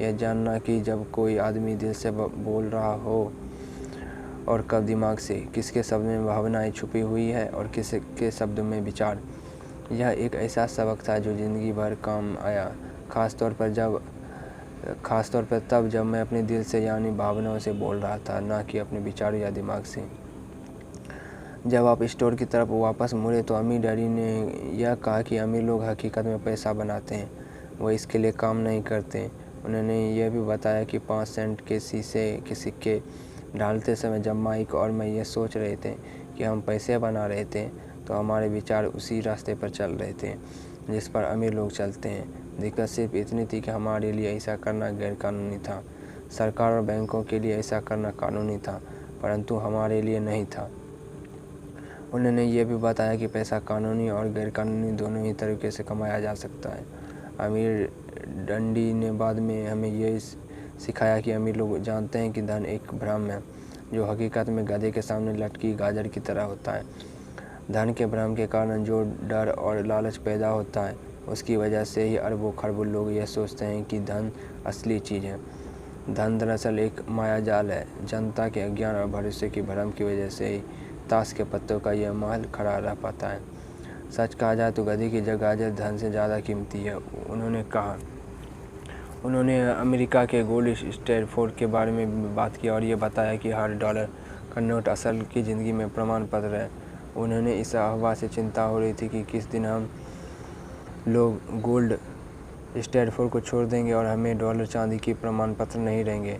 यह जानना कि जब कोई आदमी दिल से बोल रहा हो और कब दिमाग से, किसके शब्द में भावनाएं छुपी हुई है और किसके शब्दों में विचार, यह एक ऐसा सबक था जो ज़िंदगी भर काम आया। ख़ास तौर पर तब जब मैं अपने दिल से यानी भावनाओं से बोल रहा था, ना कि अपने विचारों या दिमाग से। जब आप स्टोर की तरफ वापस मुड़े तो अम्मी डैडी ने यह कहा कि अमीर लोग हकीकत में पैसा बनाते हैं, वो इसके लिए काम नहीं करते। उन्होंने यह भी बताया कि 5 सेंट के शीशे के सिक्के डालते समय जब माइक और मैं ये सोच रहे थे कि हम पैसे बना रहे थे, तो हमारे विचार उसी रास्ते पर चल रहे थे जिस पर अमीर लोग चलते हैं। दिक्कत सिर्फ इतनी थी कि हमारे लिए ऐसा करना गैरकानूनी था। सरकार और बैंकों के लिए ऐसा करना कानूनी था, परंतु हमारे लिए नहीं था। उन्होंने ये भी बताया कि पैसा कानूनी और गैरकानूनी दोनों ही तरीके से कमाया जा सकता है। अमीर डंडी ने बाद में हमें ये सिखाया कि अमीर लोग जानते हैं कि धन एक भ्रम है जो हकीकत में गधे के सामने लटकी गाजर की तरह होता है। धन के भ्रम के कारण जो डर और लालच पैदा होता है, उसकी वजह से ही अरबों खरबों लोग यह सोचते हैं कि धन असली चीज़ है। धन दरअसल एक मायाजाल है। जनता के अज्ञान और भरोसे की भ्रम की वजह से ही ताश के पत्तों का यह महल खड़ा रह पाता है। सच कहा जाए तो गधे की जगह गाजर धन से ज़्यादा कीमती है, उन्होंने कहा। उन्होंने अमेरिका के गोल्ड स्टैंडफोर्ड के बारे में भी बात की और ये बताया कि हर डॉलर का नोट असल की ज़िंदगी में प्रमाण पत्र है। उन्होंने इस अफवाह से चिंता हो रही थी कि किस दिन हम लोग गोल्ड स्टैंडफोर्ड को छोड़ देंगे और हमें डॉलर चांदी की प्रमाण पत्र नहीं रहेंगे।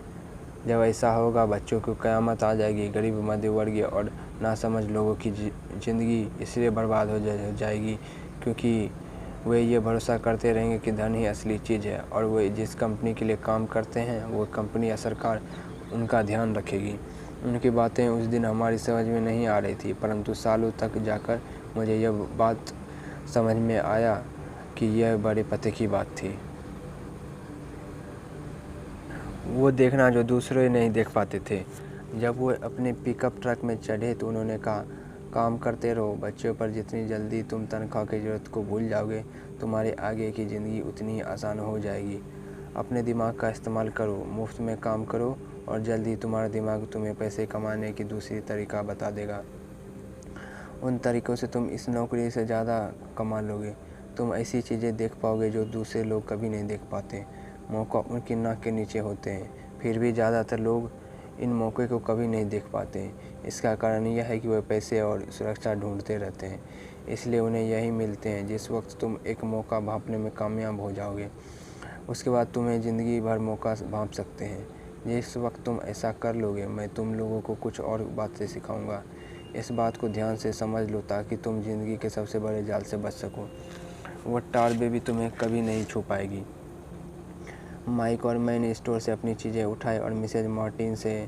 जब ऐसा होगा बच्चों को क़यामत आ जाएगी। गरीब, मध्यवर्गीय और नासमझ लोगों की ज़िंदगी इसलिए बर्बाद हो जाएगी क्योंकि वे ये भरोसा करते रहेंगे कि धन ही असली चीज़ है और वे जिस कंपनी के लिए काम करते हैं वो कंपनी या सरकार उनका ध्यान रखेगी। उनकी बातें उस दिन हमारी समझ में नहीं आ रही थी, परंतु सालों तक जाकर मुझे यह बात समझ में आया कि यह बड़े पते की बात थी। वो देखना जो दूसरे नहीं देख पाते थे। जब वो अपने पिकअप ट्रक में चढ़े तो उन्होंने कहा, काम करते रहो बच्चों, पर जितनी जल्दी तुम तनख्वाह की ज़रूरत को भूल जाओगे, तुम्हारी आगे की ज़िंदगी उतनी ही आसान हो जाएगी। अपने दिमाग का इस्तेमाल करो, मुफ्त में काम करो और जल्दी तुम्हारा दिमाग तुम्हें पैसे कमाने की दूसरी तरीका बता देगा। उन तरीक़ों से तुम इस नौकरी से ज़्यादा कमा लोगे। तुम ऐसी चीज़ें देख पाओगे जो दूसरे लोग कभी नहीं देख पाते। मौका उनकी नाक के नीचे होते हैं, फिर भी ज़्यादातर लोग इन मौक़े को कभी नहीं देख पाते। इसका कारण यह है कि वे पैसे और सुरक्षा ढूंढते रहते हैं, इसलिए उन्हें यही मिलते हैं। जिस वक्त तुम एक मौका भांपने में कामयाब हो जाओगे, उसके बाद तुम्हें ज़िंदगी भर मौका भांप सकते हैं। जिस वक्त तुम ऐसा कर लोगे, मैं तुम लोगों को कुछ और बातें सिखाऊंगा। इस बात को ध्यान से समझ लो ताकि तुम ज़िंदगी के सबसे बड़े जाल से बच सको। वह टालबे भी तुम्हें कभी नहीं छू पाएगी। माइक और मैंने स्टोर से अपनी चीज़ें उठाई और मिसेज मार्टिन से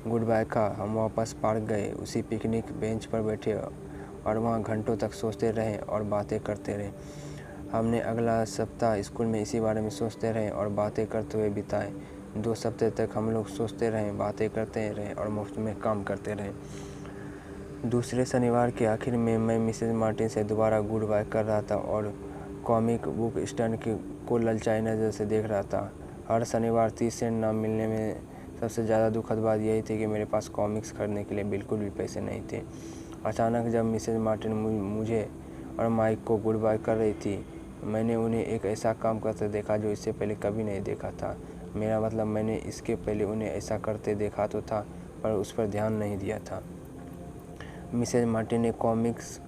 गुड बाय कहा। हम वापस पार्क गए, उसी पिकनिक बेंच पर बैठे और वहाँ घंटों तक सोचते रहे और बातें करते रहे। हमने अगला सप्ताह स्कूल में इसी बारे में सोचते रहे और बातें करते हुए बिताए। 2 हफ्ते तक हम लोग सोचते रहे, बातें करते रहे और मुफ्त में काम करते रहे। दूसरे शनिवार के आखिर में मैं मिसेज मार्टिन से दोबारा गुड बाय कर रहा था और कॉमिक बुक स्टैंड को ललचाई नज़र से देख रहा था। हर शनिवार 30 सेंट ना मिलने में सबसे ज़्यादा दुखद बात यही थी कि मेरे पास कॉमिक्स खरीदने के लिए बिल्कुल भी पैसे नहीं थे। अचानक जब मिसेज मार्टिन मुझे और माइक को गुड बाय कर रही थी, मैंने उन्हें एक ऐसा काम करते देखा जो इससे पहले कभी नहीं देखा था। मेरा मतलब, मैंने इसके पहले उन्हें ऐसा करते देखा तो था, पर उस पर ध्यान नहीं दिया था। मिसेज मार्टिन ने कॉमिक्स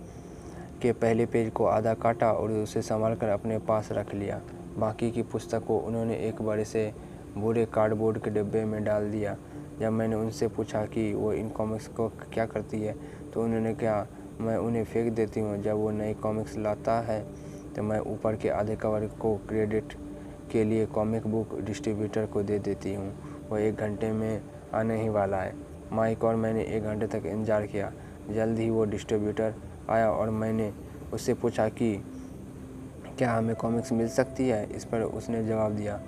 के पहले पेज को आधा काटा और उसे संभालकर अपने पास रख लिया। बाकी की पुस्तक को उन्होंने एक बड़े से बूढ़े कार्डबोर्ड के डिब्बे में डाल दिया। जब मैंने उनसे पूछा कि वो इन कॉमिक्स को क्या करती है, तो उन्होंने कहा, मैं उन्हें फेंक देती हूँ। जब वो नई कॉमिक्स लाता है तो मैं ऊपर के आधे कवर को क्रेडिट के लिए कॉमिक बुक डिस्ट्रीब्यूटर को दे देती हूँ। वो 1 घंटे में आने ही वाला है। माइक और मैंने 1 घंटे तक इंतज़ार किया। जल्द ही वो डिस्ट्रीब्यूटर आया और मैंने उससे पूछा कि क्या हमें कॉमिक्स मिल सकती है। इस पर उसने जवाब दिया,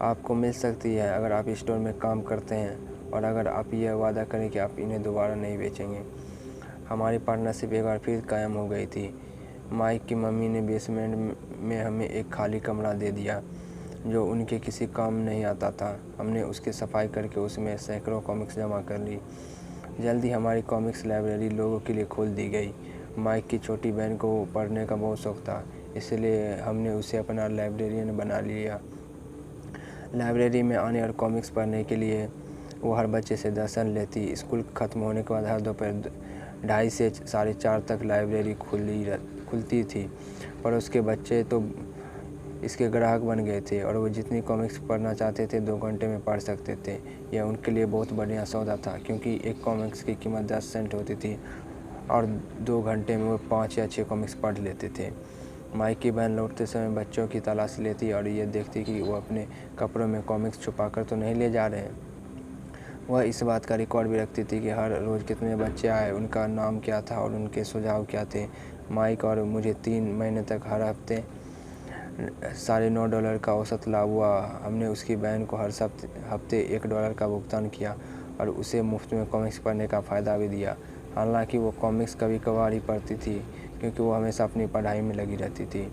आपको मिल सकती है अगर आप स्टोर में काम करते हैं और अगर आप यह वादा करें कि आप इन्हें दोबारा नहीं बेचेंगे। हमारी पार्टनरशिप एक बार फिर कायम हो गई थी। माइक की मम्मी ने बेसमेंट में हमें एक खाली कमरा दे दिया जो उनके किसी काम नहीं आता था। हमने उसकी सफाई करके उसमें सैकड़ों कॉमिक्स जमा कर ली। जल्दी हमारी कॉमिक्स लाइब्रेरी लोगों के लिए खोल दी गई। माइक की छोटी बहन को पढ़ने का बहुत शौक़ था, इसलिए हमने उसे अपना लाइब्रेरियन बना लिया। लाइब्रेरी में आने और कॉमिक्स पढ़ने के लिए वो हर बच्चे से दर्शन लेती। स्कूल ख़त्म होने के बाद हर दोपहर 2:30 से 4:30 तक लाइब्रेरी खुलती थी। पड़ोस के बच्चे तो इसके ग्राहक बन गए थे और वो जितनी कॉमिक्स पढ़ना चाहते थे 2 घंटे में पढ़ सकते थे। यह उनके लिए बहुत बढ़िया सौदा था, क्योंकि एक कॉमिक्स की कीमत 10 सेंट होती थी और 2 घंटे में वो 5 या 6 कॉमिक्स पढ़ लेते थे। माइक की बहन लौटते समय बच्चों की तलाश लेती और ये देखती कि वो अपने कपड़ों में कॉमिक्स छुपा कर तो नहीं ले जा रहे हैं। वह इस बात का रिकॉर्ड भी रखती थी कि हर रोज़ कितने बच्चे आए, उनका नाम क्या था और उनके सुझाव क्या थे। माइक और मुझे 3 महीने तक हर हफ्ते $9.5 का औसत लाभ हुआ। हमने उसकी बहन को हर हफ्ते $1 का भुगतान किया और उसे मुफ्त में कॉमिक्स पढ़ने का फ़ायदा भी दिया। हालांकि वो कॉमिक्स कभी कभार ही पढ़ती थी, क्योंकि वो हमेशा अपनी पढ़ाई में लगी रहती थी।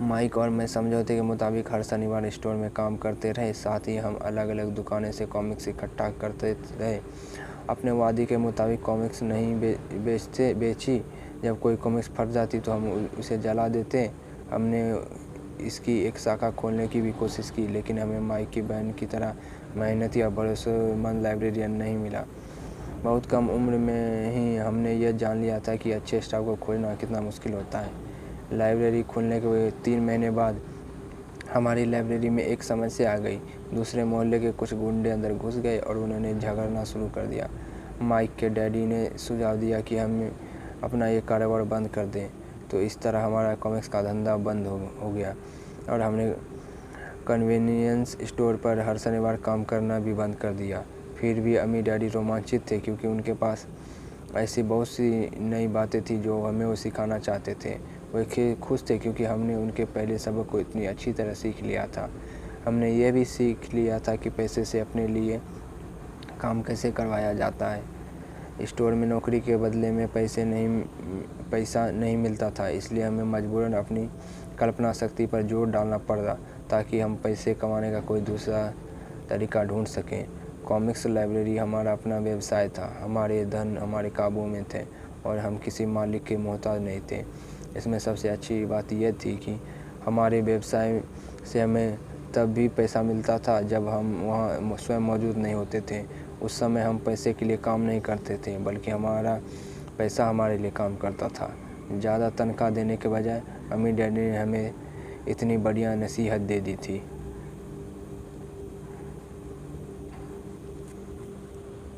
माइक और मैं समझौते के मुताबिक हर शनिवार स्टोर में काम करते रहे। साथ ही हम अलग अलग दुकानें से कॉमिक्स इकट्ठा करते रहे। अपने वादे के मुताबिक कॉमिक्स नहीं बेची। जब कोई कॉमिक्स फट जाती तो हम उसे जला देते। हमने इसकी एक शाखा खोलने की भी कोशिश की, लेकिन हमें माइक की बहन की तरह मेहनती और भरोसेमंद लाइब्रेरियन नहीं मिला। बहुत कम उम्र में ही हमने यह जान लिया था कि अच्छे स्टाफ को खोजना कितना मुश्किल होता है। लाइब्रेरी खुलने के 3 महीने बाद हमारी लाइब्रेरी में एक समस्या आ गई। दूसरे मोहल्ले के कुछ गुंडे अंदर घुस गए और उन्होंने झगड़ना शुरू कर दिया। माइक के डैडी ने सुझाव दिया कि हम अपना ये कारोबार बंद कर दें। तो इस तरह हमारा कॉमिक्स का धंधा बंद हो गया और हमने कन्वीनियंस स्टोर पर हर शनिवार काम करना भी बंद कर दिया। फिर भी अम्मी डैडी रोमांचित थे, क्योंकि उनके पास ऐसी बहुत सी नई बातें थी जो हमें वो सिखाना चाहते थे। वे खुश थे क्योंकि हमने उनके पहले सबक को इतनी अच्छी तरह सीख लिया था। हमने ये भी सीख लिया था कि पैसे से अपने लिए काम कैसे करवाया जाता है। स्टोर में नौकरी के बदले में पैसा नहीं मिलता था, इसलिए हमें मजबूरन अपनी कल्पना शक्ति पर जोर डालना पड़ा ताकि हम पैसे कमाने का कोई दूसरा तरीका ढूंढ सकें। कॉमिक्स लाइब्रेरी हमारा अपना व्यवसाय था। हमारे धन हमारे काबू में थे और हम किसी मालिक के मोहताज नहीं थे। इसमें सबसे अच्छी बात यह थी कि हमारे व्यवसाय से हमें तब भी पैसा मिलता था जब हम वहाँ स्वयं मौजूद नहीं होते थे। उस समय हम पैसे के लिए काम नहीं करते थे, बल्कि हमारा पैसा हमारे लिए काम करता था। ज़्यादा तनख्वाह देने के बजाय अम्मी डैडी ने हमें इतनी बढ़िया नसीहत दे दी थी।